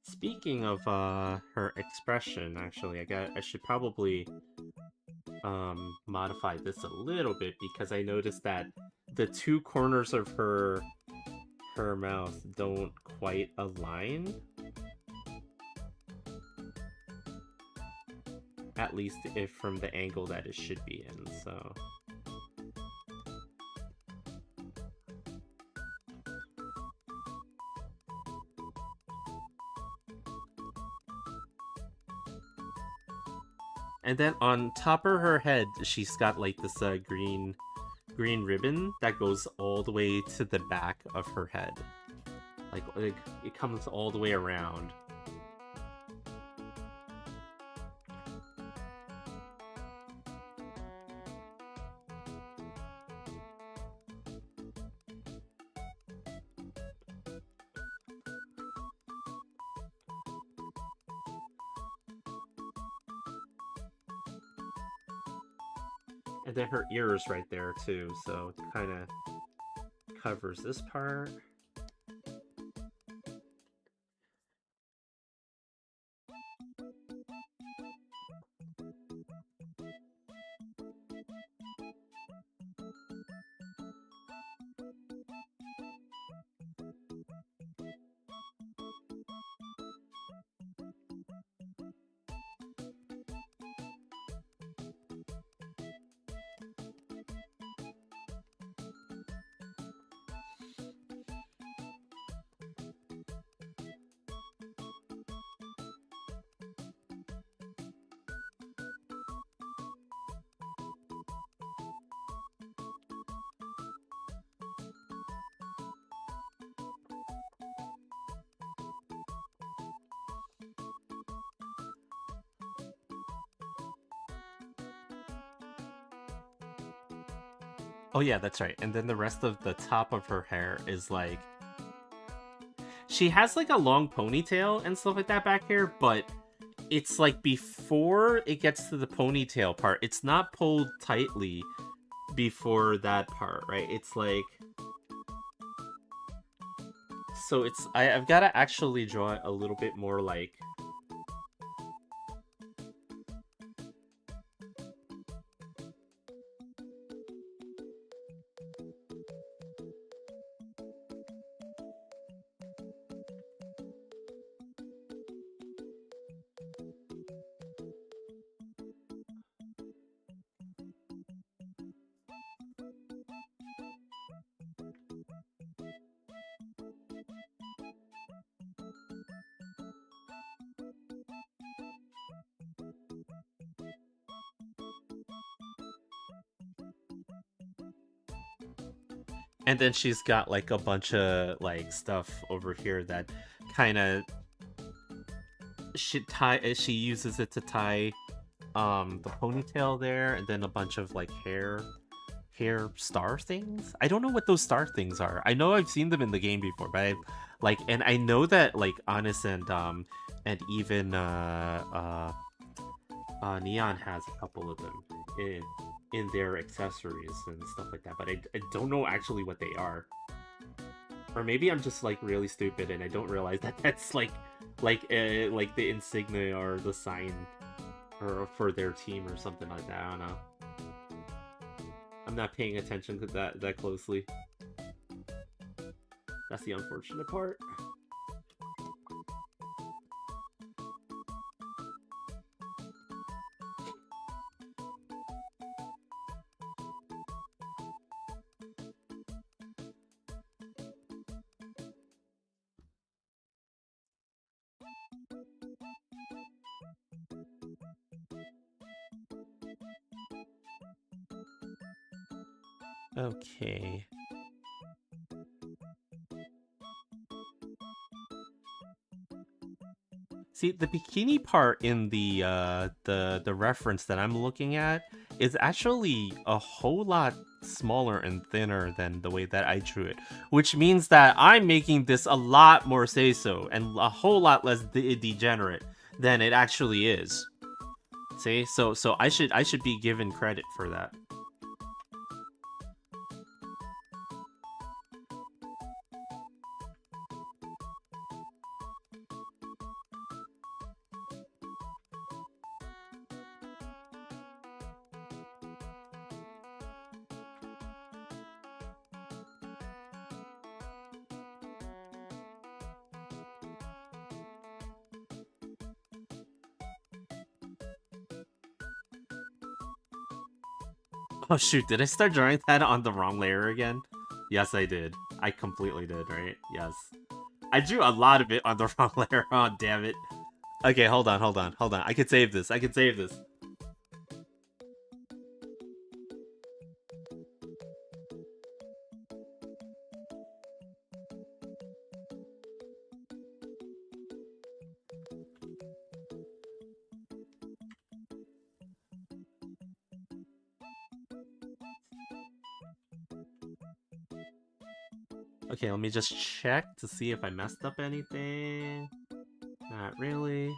Speaking of her expression, actually, I should probably modify this a little bit because I noticed that the two corners of her mouth don't quite align, at least if from the angle that it should be in. So and then on top of her head, she's got like this green ribbon that goes all the way to the back of her head. Like it comes all the way around. And then her ear is right there too, so it kind of covers this part. Oh yeah, that's right. And then the rest of the top of her hair is like she has like a long ponytail and stuff like that back here, but it's like before it gets to the ponytail part, it's not pulled tightly before that part, right? It's like so it's I've got to actually draw it a little bit more like and then she's got like a bunch of like stuff over here that kind of she uses it to tie the ponytail there, and then a bunch of like hair star things. I don't know what those star things are. I know I've seen them in the game before, but I like, and I know that like Honest and even Neon has a couple of them in their accessories and stuff like that, but I don't know actually what they are. Or maybe I'm just like really stupid and I don't realize that that's like the insignia or the sign or for their team or something like that. I don't know. I'm not paying attention to that closely. That's the unfortunate part. Okay. See, the bikini part in the reference that I'm looking at is actually a whole lot smaller and thinner than the way that I drew it, which means that I'm making this a lot more say-so and a whole lot less degenerate than it actually is. See, so I should be given credit for that. Oh shoot, did I start drawing that on the wrong layer again? Yes, I did. I completely did, right? Yes. I drew a lot of it on the wrong layer. Oh, damn it. Okay, hold on. I can save this. Okay, let me just check to see if I messed up anything. Not really.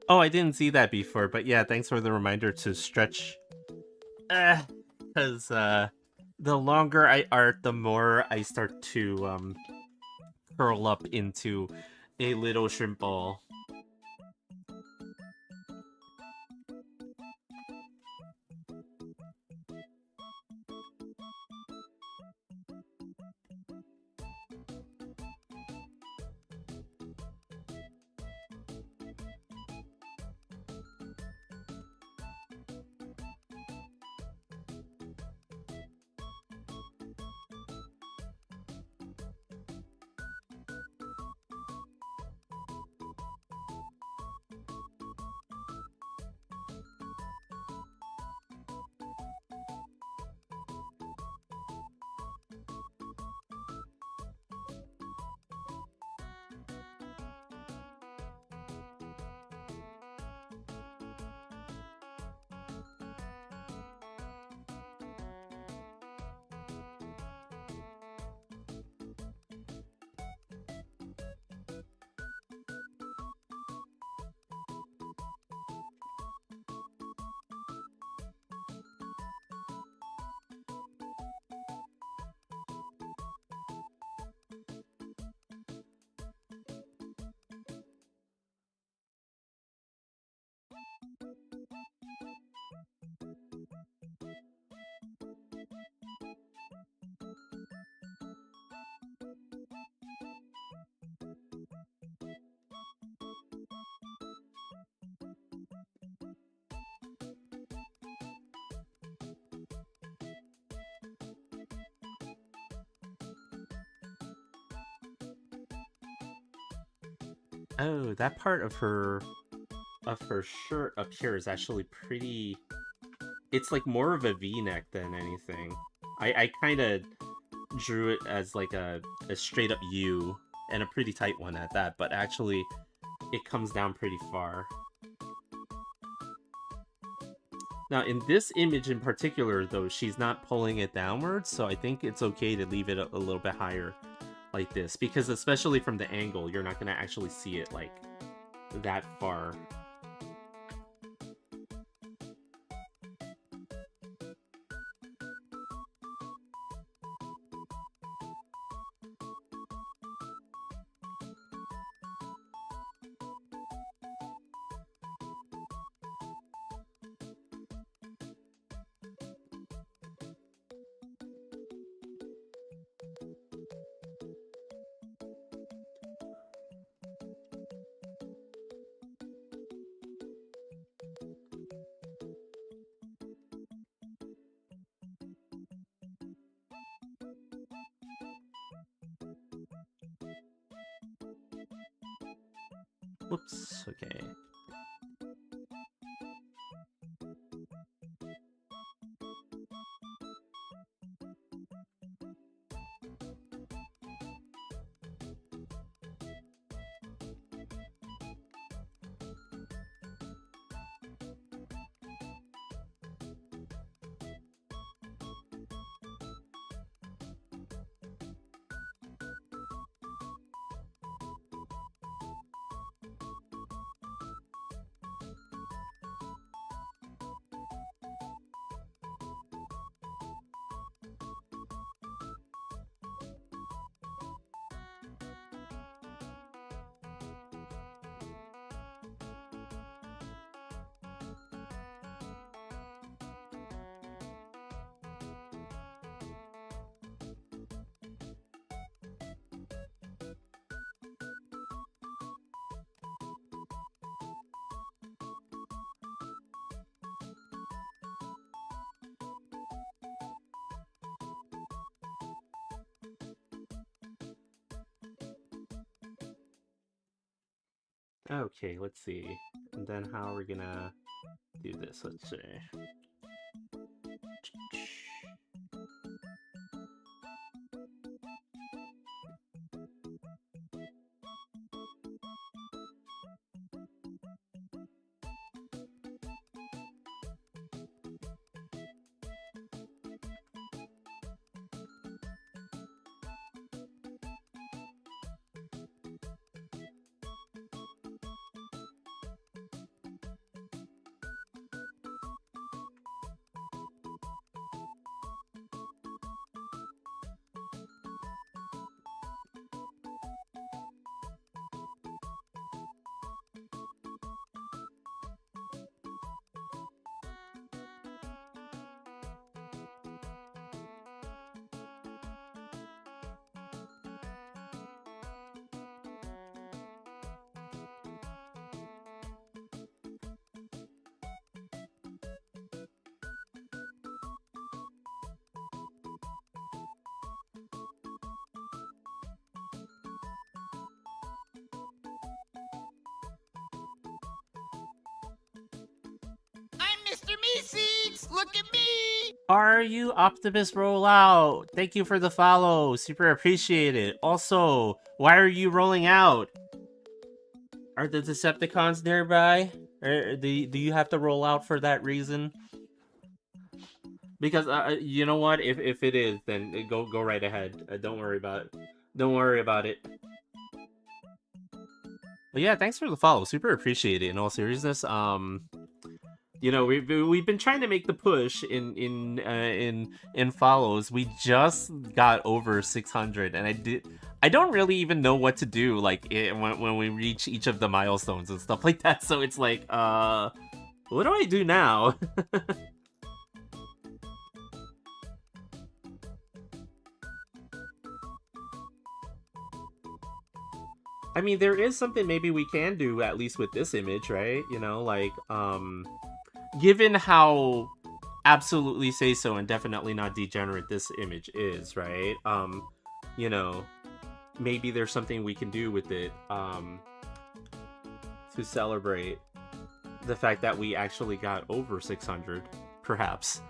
Oh, I didn't see that before, but yeah, thanks for the reminder to stretch. Because the longer I art, the more I start to curl up into a little shrimp ball. Oh, that part of her shirt up here is actually pretty. It's like more of a V-neck than anything. I kind of drew it as like a straight up U, and a pretty tight one at that, but actually it comes down pretty far. Now, in this image in particular, though, she's not pulling it downwards, so I think it's okay to leave it a little bit higher like this, because especially from the angle, you're not going to actually see it like that far. Whoops, okay. Okay, let's see. And then how are we gonna do this? Let's see. at me, Seeds! Look at me! Are you Optimus Rollout? Thank you for the follow. Super appreciate it. Also, why are you rolling out? Are the Decepticons nearby? Or do you have to roll out for that reason? Because you know what? If it is, then go right ahead. Don't worry about it. Don't worry about it. But yeah, thanks for the follow. Super appreciate it. In all seriousness, you know, we've been trying to make the push in follows. We just got over 600, and I don't really even know what to do like when we reach each of the milestones and stuff like that. So it's like, what do I do now? I mean, there is something maybe we can do, at least with this image, right? You know, like, given how absolutely say so and definitely not degenerate this image is, right? You know, maybe there's something we can do with it, to celebrate the fact that we actually got over 600, perhaps.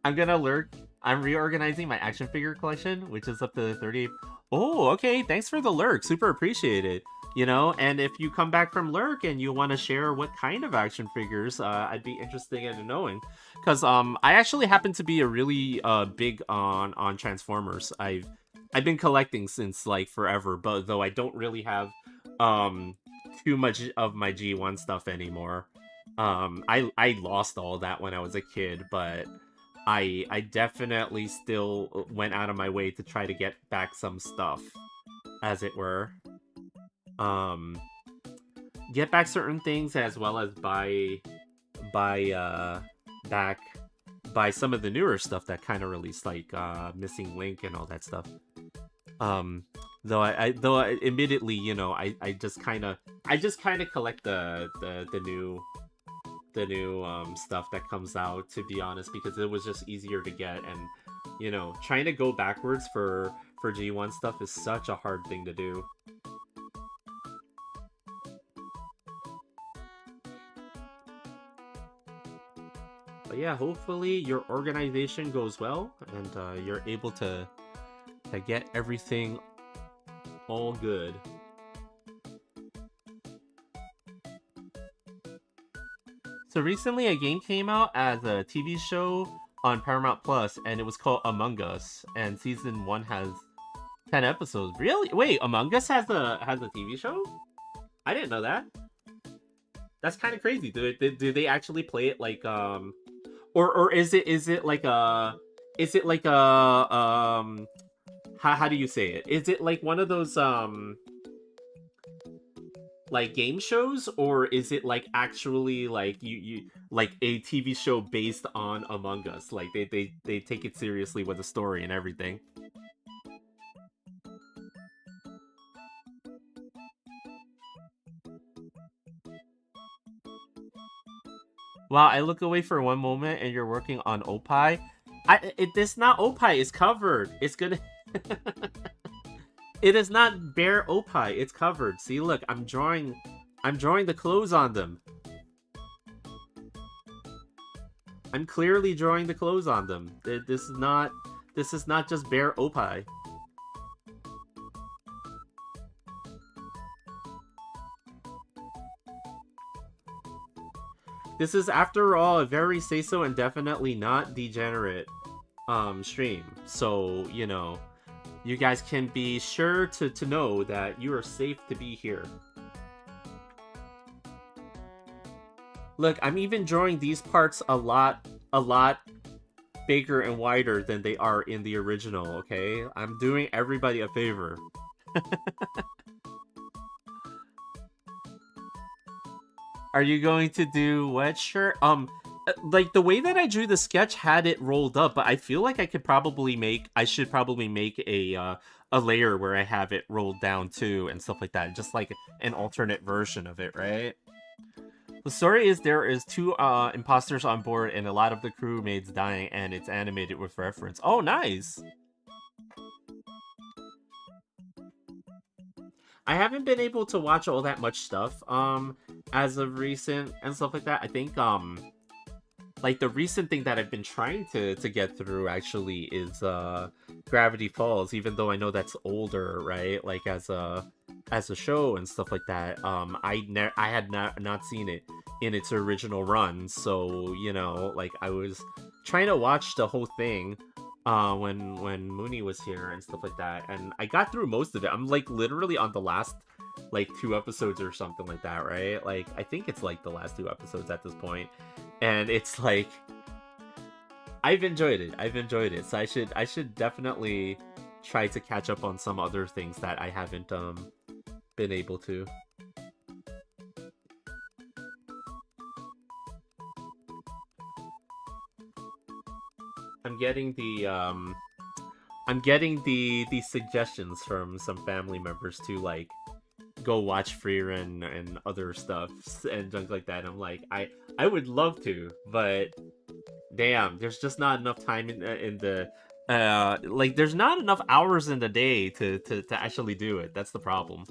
I'm gonna lurk. I'm reorganizing my action figure collection, which is up to 30. Oh, okay. Thanks for the lurk. Super appreciate it. You know, and if you come back from lurk and you want to share what kind of action figures, I'd be interested in knowing. Because I actually happen to be a really big on Transformers. I've been collecting since like forever, but though I don't really have too much of my G1 stuff anymore. I lost all that when I was a kid, but I definitely still went out of my way to try to get back some stuff, as it were. Get back certain things as well as buy some of the newer stuff that kind of released, like Missing Link and all that stuff. Though admittedly, you know, I just kind of collect the new stuff that comes out, to be honest, because it was just easier to get, and you know, trying to go backwards for G1 stuff is such a hard thing to do. But yeah, hopefully your organization goes well and you're able to get everything all good. So recently a game came out as a TV show on Paramount Plus, and it was called Among Us, and season 1 has 10 episodes. Really? Wait, Among Us has a TV show? I didn't know that. That's kind of crazy. Do they actually play it like or is it like a how do you say it? Is it like one of those like game shows, or is it like actually like you like a TV show based on Among Us? Like they take it seriously with the story and everything. Wow, I look away for one moment and you're working on Opie. It's not Opie, it's covered. It's gonna It is not bare Opie, it's covered. See, look, I'm drawing the clothes on them. I'm clearly drawing the clothes on them. This is not just bare Opie. This is, after all, a very say-so and definitely not degenerate stream. So, you know, you guys can be sure to know that you are safe to be here. Look, I'm even drawing these parts a lot bigger and wider than they are in the original, okay? I'm doing everybody a favor. Are you going to do what shirt? Like, the way that I drew the sketch had it rolled up, but I feel like I should probably make a layer where I have it rolled down too and stuff like that, just like an alternate version of it, right? The story is there is 2 imposters on board and a lot of the crewmates dying, and it's animated with reference. Oh, nice! I haven't been able to watch all that much stuff. as of recent and stuff like that. I think like the recent thing that I've been trying to get through actually is Gravity Falls, even though I know that's older, right? Like as a show and stuff like that. I had not seen it in its original run, so you know, like I was trying to watch the whole thing when Mooney was here and stuff like that, and I got through most of it. I'm like literally on the last like 2 episodes or something like that, right? Like I think it's like the last 2 episodes at this point, and it's like I've enjoyed it. So I should definitely try to catch up on some other things that I haven't been able to. I'm getting the suggestions from some family members to like go watch Freerun and other stuff and junk like that. I'm like, I would love to, but damn, there's just not enough time in the like there's not enough hours in the day to actually do it. That's the problem.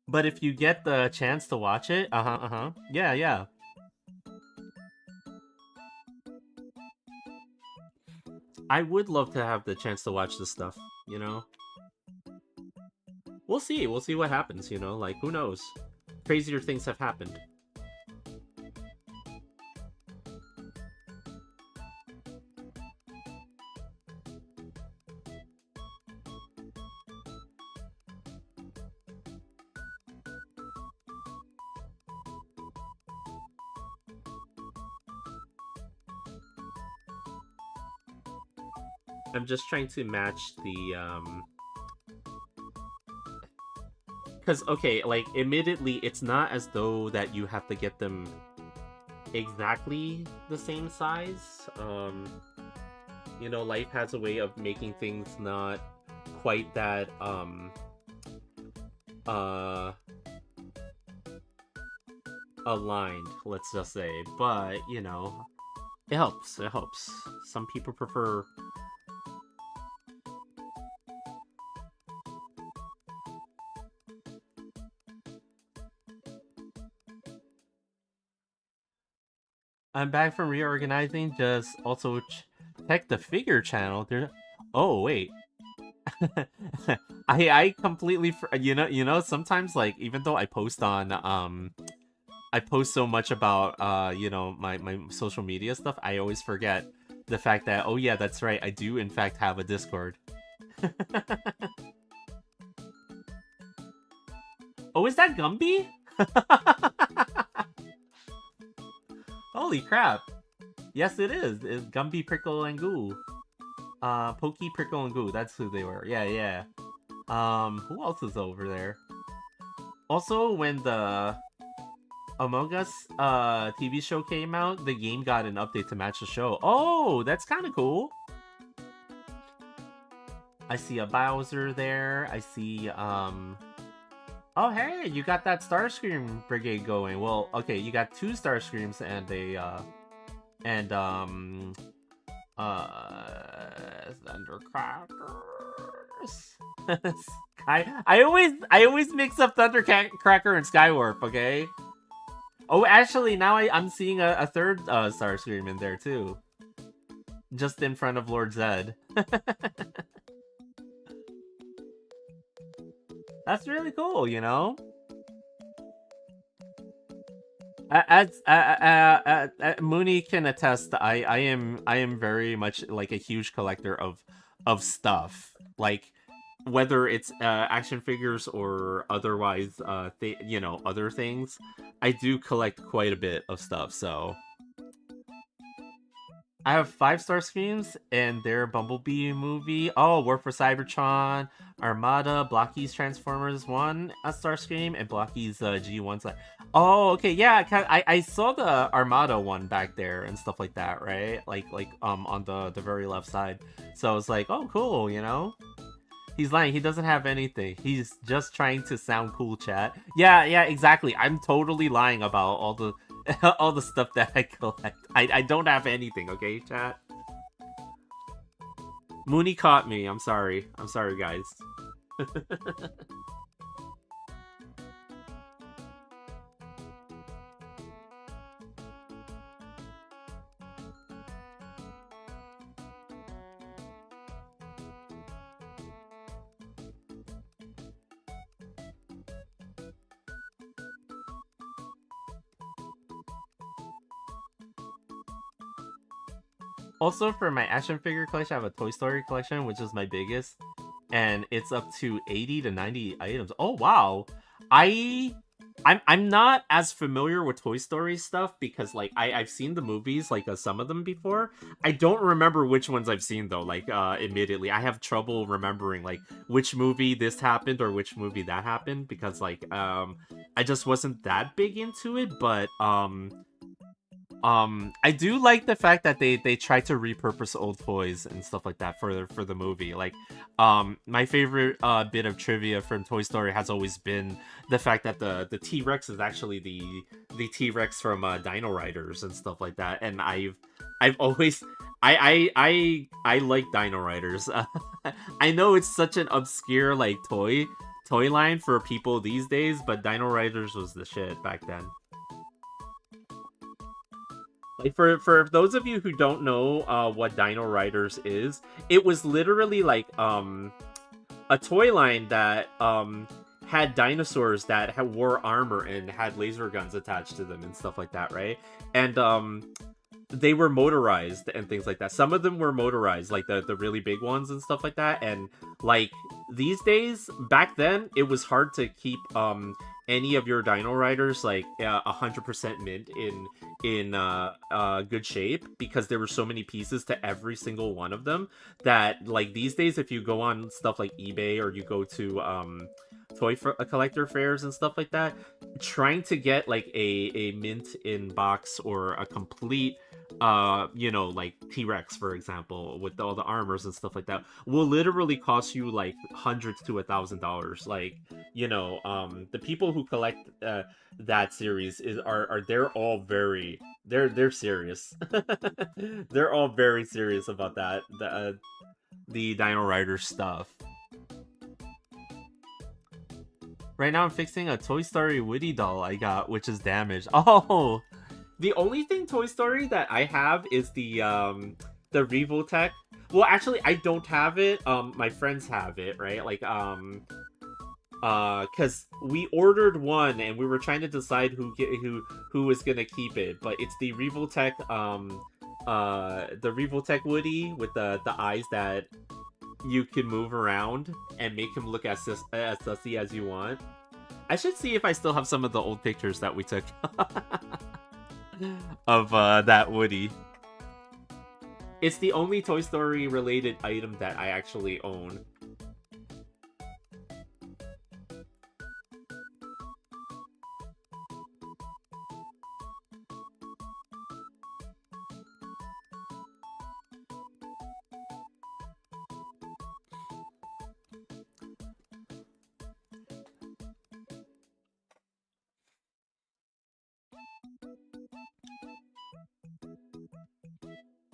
But if you get the chance to watch it, yeah. I would love to have the chance to watch this stuff, you know? We'll see what happens, you know? Like, who knows? Crazier things have happened. I'm just trying to match the because okay, like admittedly it's not as though that you have to get them exactly the same size. You know, life has a way of making things not quite that aligned, let's just say, but you know, it helps. Some people prefer. I'm back from reorganizing. Just also check the figure channel. There. Oh wait. I completely you know sometimes like even though I post on I post so much about you know my social media stuff, I always forget the fact that oh yeah, that's right, I do in fact have a Discord. Oh, is that Gumby? Holy crap. Yes, it is. It's Gumby, Prickle, and Goo. Pokey, Prickle, and Goo. That's who they were. Yeah. Who else is over there? Also, when the Among Us TV show came out, the game got an update to match the show. Oh, that's kind of cool. I see a Bowser there. I see, oh, hey, you got that Starscream brigade going. Well, okay, you got 2 Starscreams and a, Thundercrackers. I always mix up Thundercracker and Skywarp, okay? Oh, actually, now I'm seeing a third Starscream in there, too. Just in front of Lord Zed. That's really cool, you know? As Mooney can attest, I am very much like a huge collector of stuff. Like, whether it's action figures or otherwise, you know, other things. I do collect quite a bit of stuff, so... I have 5 Starscreams and their Bumblebee movie. Oh, War for Cybertron, Armada, Blocky's Transformers 1 Starscream, and Blocky's G1 side. Oh, okay, yeah, I saw the Armada one back there and stuff like that, right? Like on the very left side. So I was like, oh, cool, you know? He's lying. He doesn't have anything. He's just trying to sound cool, chat. Yeah, exactly. I'm totally lying about all the all the stuff that I collect. I don't have anything, okay, chat? Mooney caught me. I'm sorry. I'm sorry, guys. Also, for my action figure collection, I have a Toy Story collection, which is my biggest, and it's up to 80 to 90 items. Oh wow. I I'm not as familiar with Toy Story stuff because like I've seen the movies, like some of them before. I don't remember which ones I've seen though, like immediately. I have trouble remembering like which movie this happened or which movie that happened because like I just wasn't that big into it, but I do like the fact that they try to repurpose old toys and stuff like that for the movie. Like, my favorite bit of trivia from Toy Story has always been the fact that the T Rex is actually the T Rex from Dino Riders and stuff like that. And I've always I like Dino Riders. I know it's such an obscure like toy line for people these days, but Dino Riders was the shit back then. Like for those of you who don't know what Dino Riders is, it was literally like a toy line that had dinosaurs that wore armor and had laser guns attached to them and stuff like that, right? And they were motorized and things like that. Some of them were motorized, like the really big ones and stuff like that. And like these days, back then, it was hard to keep any of your Dino Riders like 100% mint in good shape because there were so many pieces to every single one of them that like these days, if you go on stuff like eBay or you go to collector fairs and stuff like that, trying to get like a mint in box or a complete like T-Rex, for example, with all the armors and stuff like that, will literally cost you like hundreds to $1,000. Like, the people who collect that series are they're all very they're serious. They're all very serious about that the Dino Rider stuff. Right now I'm fixing a Toy Story Woody doll I got, which is damaged. Oh, the only thing Toy Story that I have is the Revoltech. Well, actually, I don't have it. My friends have it, right? Like, cause we ordered one and we were trying to decide who was gonna keep it, but it's the Revoltech Woody with the eyes that you can move around and make him look as sussy as you want. I should see if I still have some of the old pictures that we took of that Woody. It's the only Toy Story related item that I actually own.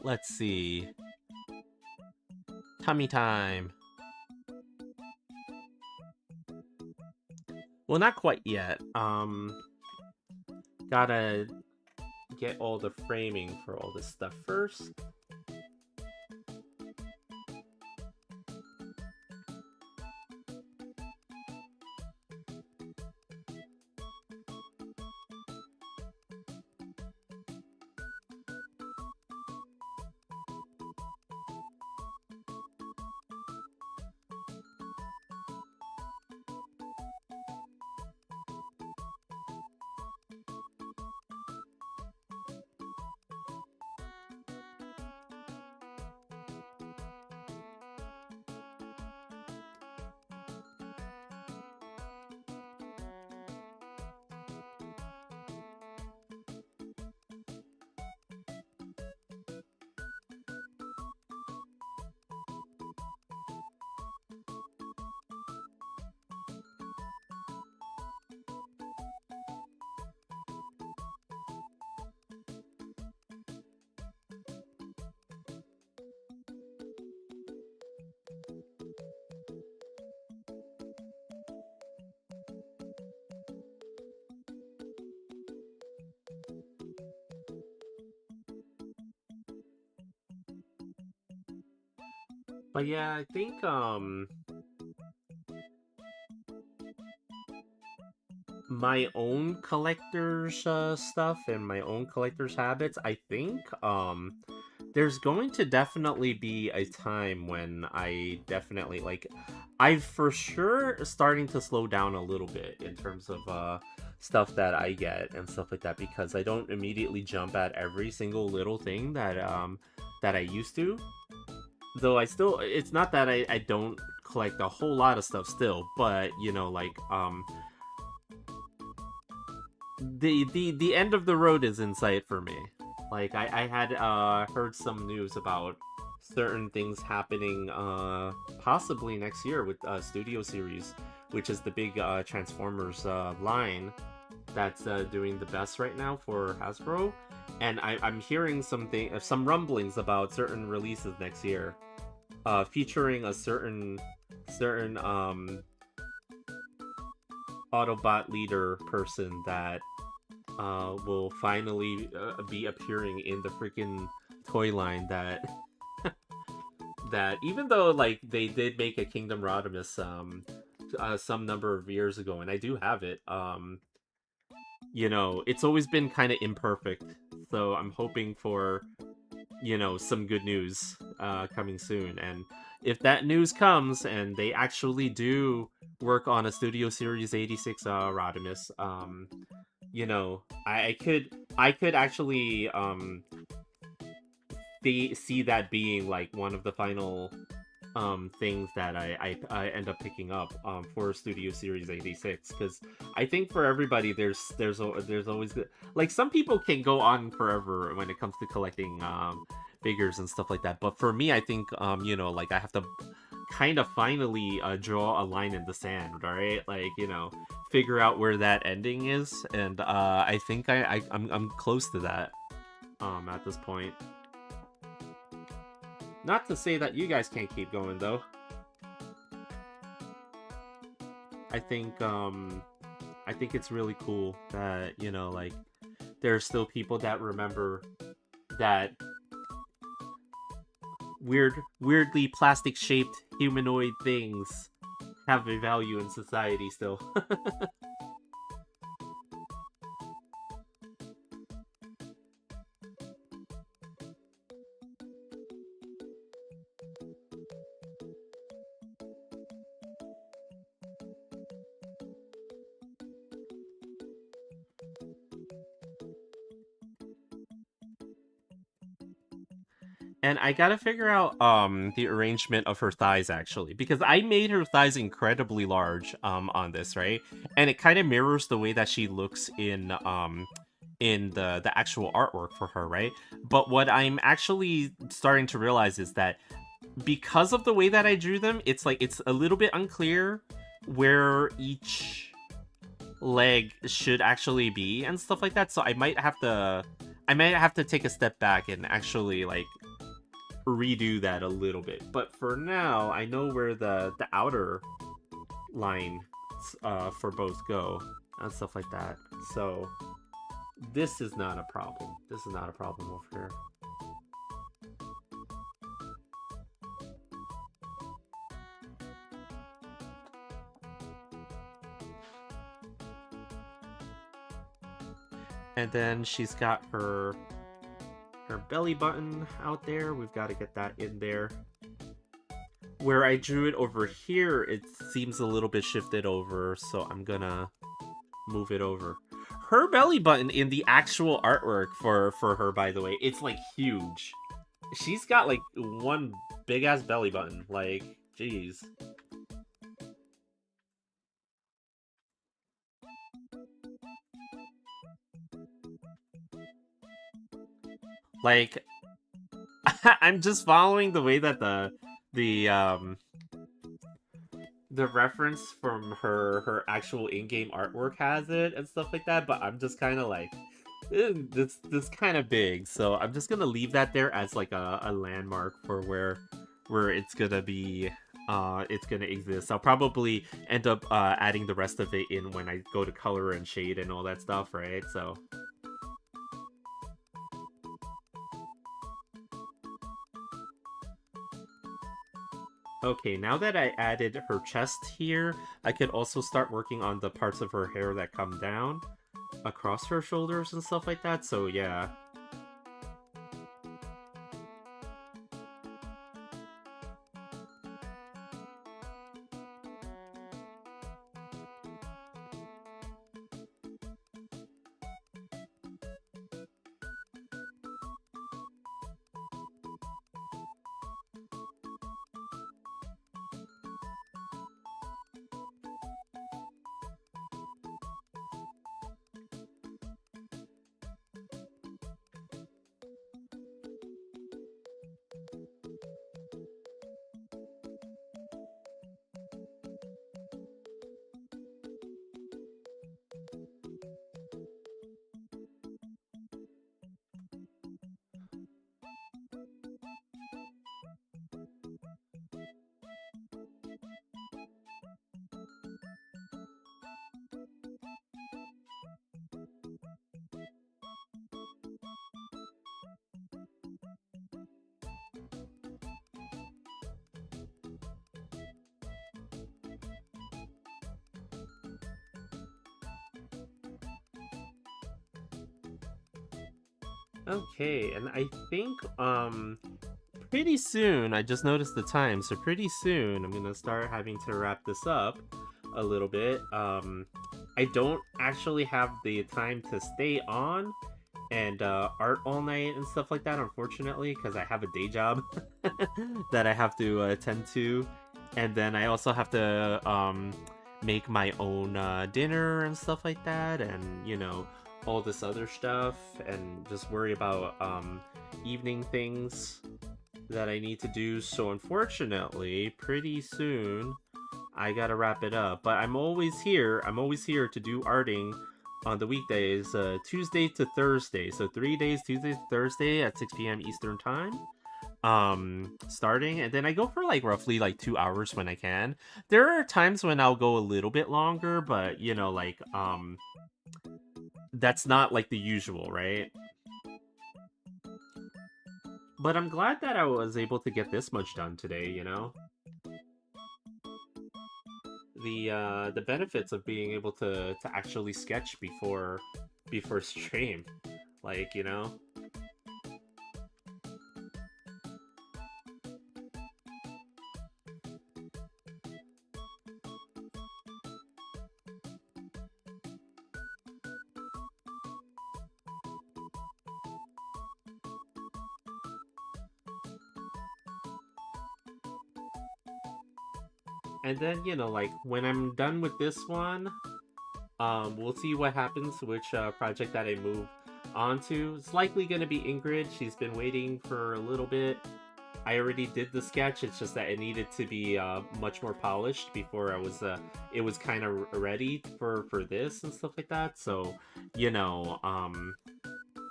Let's see. Tummy time. Well, not quite yet. Gotta get all the framing for all this stuff first. But yeah, I think my own collector's stuff and my own collector's habits, I think there's going to definitely be a time when I definitely like I for sure starting to slow down a little bit in terms of stuff that I get and stuff like that because I don't immediately jump at every single little thing that I used to. Though I still it's not that I don't collect a whole lot of stuff still, but you know like the end of the road is in sight for me. Like I had heard some news about certain things happening possibly next year with Studio Series, which is the big Transformers line that's doing the best right now for Hasbro. And I'm hearing some rumblings about certain releases next year, featuring a certain Autobot leader person that will finally be appearing in the freaking toy line that even though like they did make a Kingdom Rodimus some number of years ago and I do have it, you know, it's always been kind of imperfect. So I'm hoping for, you know, some good news coming soon. And if that news comes and they actually do work on a Studio Series 86 Rodimus, you know, I could actually see that being like one of the final things that I end up picking up for Studio Series 86 because I think for everybody there's always like some people can go on forever when it comes to collecting figures and stuff like that, but for me I think you know like I have to kind of finally draw a line in the sand, right? Like, you know, figure out where that ending is, and I think I'm close to that at this point. Not to say that you guys can't keep going though. I think I think it's really cool that, you know, like there are still people that remember that weirdly plastic shaped humanoid things have a value in society still. And I gotta figure out the arrangement of her thighs actually, because I made her thighs incredibly large on this, right? And it kind of mirrors the way that she looks in the actual artwork for her, right? But what I'm actually starting to realize is that because of the way that I drew them, it's like it's a little bit unclear where each leg should actually be and stuff like that. So I might have to take a step back and actually like redo that a little bit. But for now, I know where the outer line for both go and stuff like that. So this is not a problem. This is not a problem over here. And then she's got her belly button out there. We've got to get that in there. Where I drew it over here, it seems a little bit shifted over, so I'm gonna move it over. Her belly button in the actual artwork for her, by the way, it's like huge. She's got like one big ass belly button. Like, jeez. Like, I'm just following the way that the the reference from her actual in-game artwork has it and stuff like that, but I'm just kind of like this kind of big, so I'm just gonna leave that there as like a landmark for where it's gonna be it's gonna exist. I'll probably end up adding the rest of it in when I go to color and shade and all that stuff, right? So Okay, now that I added her chest here, I could also start working on the parts of her hair that come down across her shoulders and stuff like that. So yeah. Okay, and I think pretty soon, I just noticed the time, so pretty soon I'm gonna start having to wrap this up a little bit. I don't actually have the time to stay on and art all night and stuff like that, unfortunately, because I have a day job that I have to attend to, and then I also have to make my own dinner and stuff like that, and all this other stuff, and just worry about evening things that I need to do. So unfortunately, pretty soon I gotta wrap it up. But I'm always here. I'm always here to do arting on the weekdays, Tuesday to Thursday. So 3 days, Tuesday to Thursday at 6 p.m. Eastern time. Starting, and then I go for like roughly like 2 hours when I can. There are times when I'll go a little bit longer, but that's not like the usual, right? But I'm glad that I was able to get this much done today. The benefits of being able to actually sketch before stream, like. And then, like, when I'm done with this one, we'll see what happens, which project that I move on to. It's likely going to be Ingrid. She's been waiting for a little bit. I already did the sketch. It's just that it needed to be much more polished before it was kind of ready for this and stuff like that. So,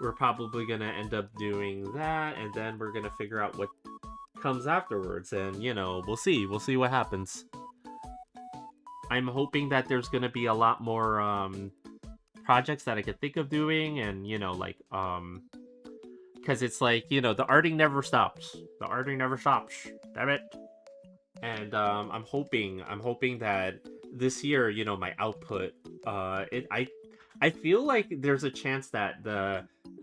we're probably going to end up doing that, and then we're going to figure out what comes afterwards, and we'll see what happens. I'm hoping that there's gonna be a lot more projects that I could think of doing, and because it's like the arting never stops. Damn it. And I'm hoping that this year, my output, I feel like there's a chance that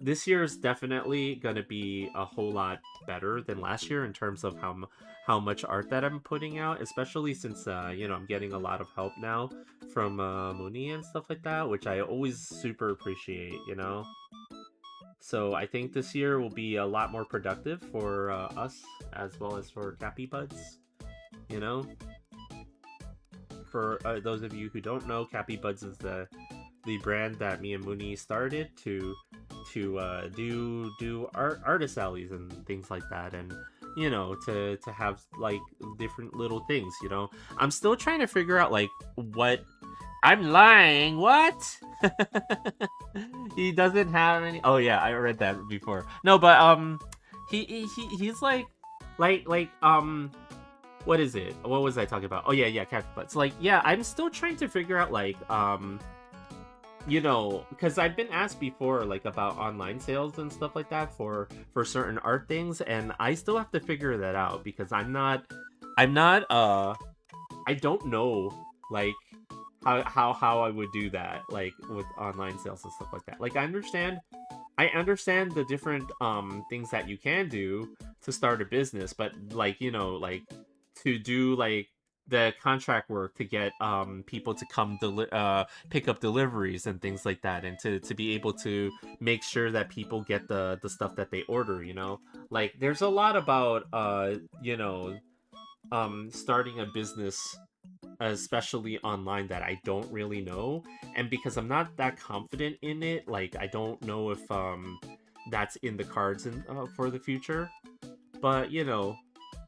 this year is definitely gonna be a whole lot better than last year in terms of how much art that I'm putting out, especially since I'm getting a lot of help now from Mooney and stuff like that, which I always super appreciate. So I think this year will be a lot more productive for us as well as for Cappy Buds. For those of you who don't know, Cappy Buds is the brand that me and Mooney started to do artist alleys and things like that, and to have like different little things. I'm still trying to figure out like what I'm lying. What? He doesn't have any. Oh yeah, I read that before. No, but he's like what is it? What was I talking about? Oh yeah, Cappy Buds. Like, yeah, I'm still trying to figure out like because I've been asked before, like, about online sales and stuff like that for certain art things, and I still have to figure that out because I'm not I'm not I don't know like how I would do that like with online sales and stuff like that. Like I understand the different things that you can do to start a business, but like, like to do like the contract work to get people to come pick up deliveries and things like that, and to be able to make sure that people get the stuff that they order, like there's a lot about starting a business, especially online, that I don't really know. And because I'm not that confident in it, like I don't know if that's in the cards for the future. But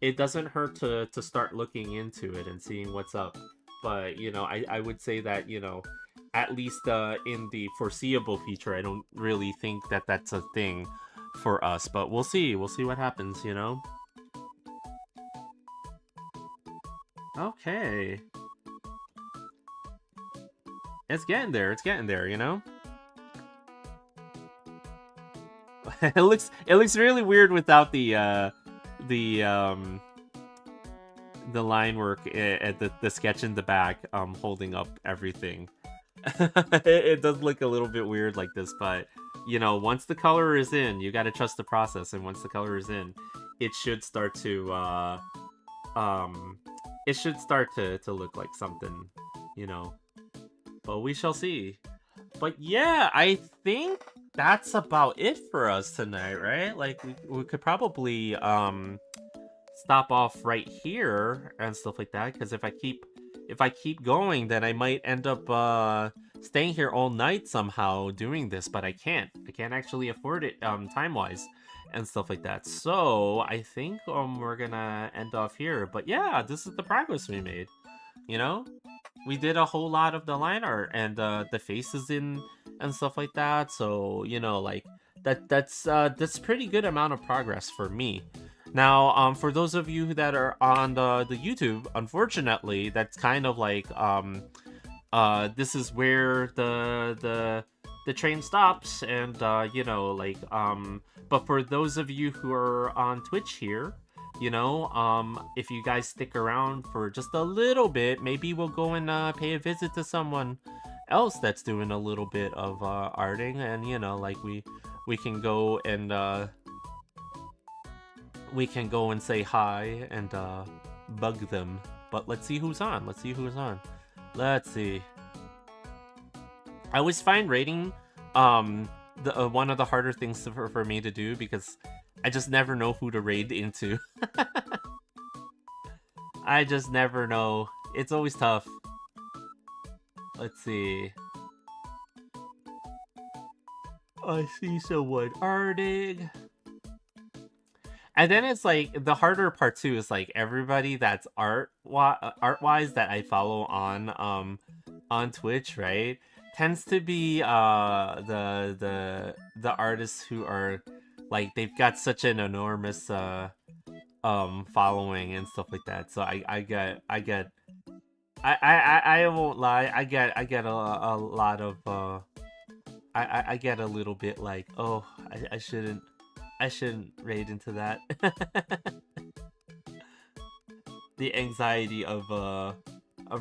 it doesn't hurt to start looking into it and seeing what's up. But I would say that at least in the foreseeable future, I don't really think that that's a thing for us. But we'll see what happens. Okay. It's getting there. It's getting there. It looks really weird without the the line work at the sketch in the back holding up everything. It does look a little bit weird like this, but once the color is in, you got to trust the process, and once the color is in, it should start to look like something, but we shall see. But yeah, I think that's about it for us tonight, right? Like we could probably stop off right here and stuff like that, because if I keep going, then I might end up staying here all night somehow doing this, but I can't actually afford it time wise and stuff like that. So I think we're gonna end off here. But yeah, this is the progress we made. We did a whole lot of the line art and the faces in and stuff like that. So like that's pretty good amount of progress for me. Now, for those of you that are on the YouTube, unfortunately, that's kind of like this is where the train stops, and but for those of you who are on Twitch here, if you guys stick around for just a little bit, maybe we'll go and pay a visit to someone else that's doing a little bit of arting, and like we can go and say hi and bug them. But let's see who's on. Let's see. I always find rating the one of the harder things for me to do, because I just never know who to raid into. I just never know. It's always tough. Let's see. I see someone arting. And then it's like the harder part too is like everybody that's art wise that I follow on Twitch, right, tends to be the artists who are like, they've got such an enormous following and stuff like that. So I won't lie, I get a lot of I get a little bit like, oh, I shouldn't raid into that. The anxiety of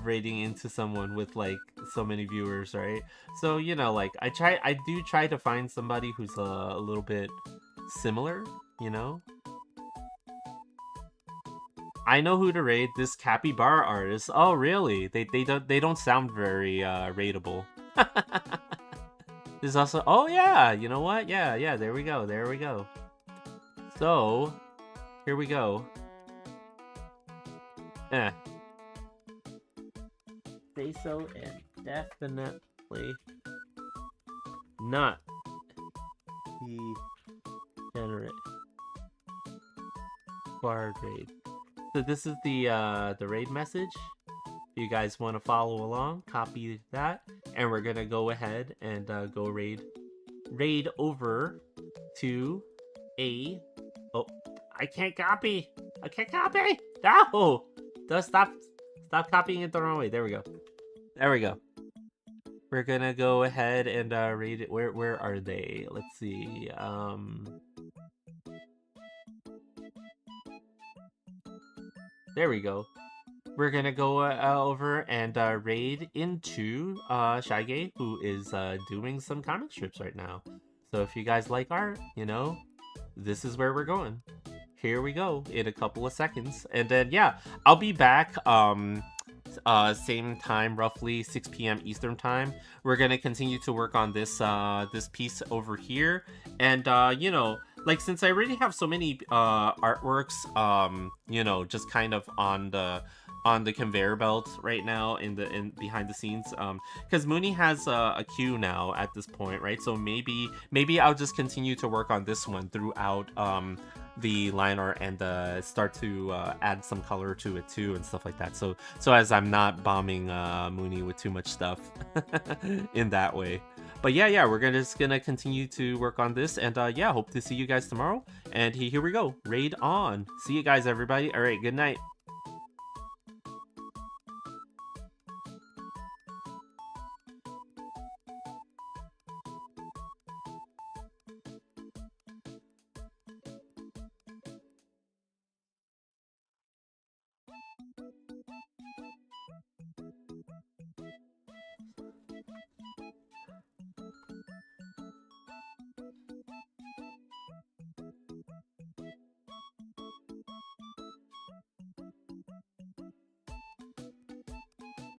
raiding into someone with like so many viewers, right? So like I do try to find somebody who's a little bit similar. I know who to raid. This capybara artist. Oh really? They don't sound very raidable. There's also, oh yeah, you know what? Yeah, there we go. So, here we go. Say so, and definitely not degenerate. Bard raid. So this is the raid message. If you guys want to follow along, copy that, and we're gonna go ahead and go raid over to a. Oh, I can't copy. No, stop copying it the wrong way. There we go. We're gonna go ahead and raid it. Where are they? Let's see. There we go. We're gonna go over and raid into Shage, who is doing some comic strips right now. So if you guys like art, you know, this is where we're going. Here we go in a couple of seconds, and then yeah, I'll be back. Same time, roughly 6 p.m. Eastern time. We're gonna continue to work on this this piece over here, and you know, like since I already have so many artworks, you know, just kind of on the conveyor belt right now in behind the scenes, because Mooney has a queue now at this point, right? So maybe I'll just continue to work on this one throughout the line art and start to add some color to it too and stuff like that, so as I'm not bombing Mooney with too much stuff in that way. But yeah, we're just gonna continue to work on this, and yeah, hope to see you guys tomorrow. And here we go, raid on. See you guys, everybody. All right, good night.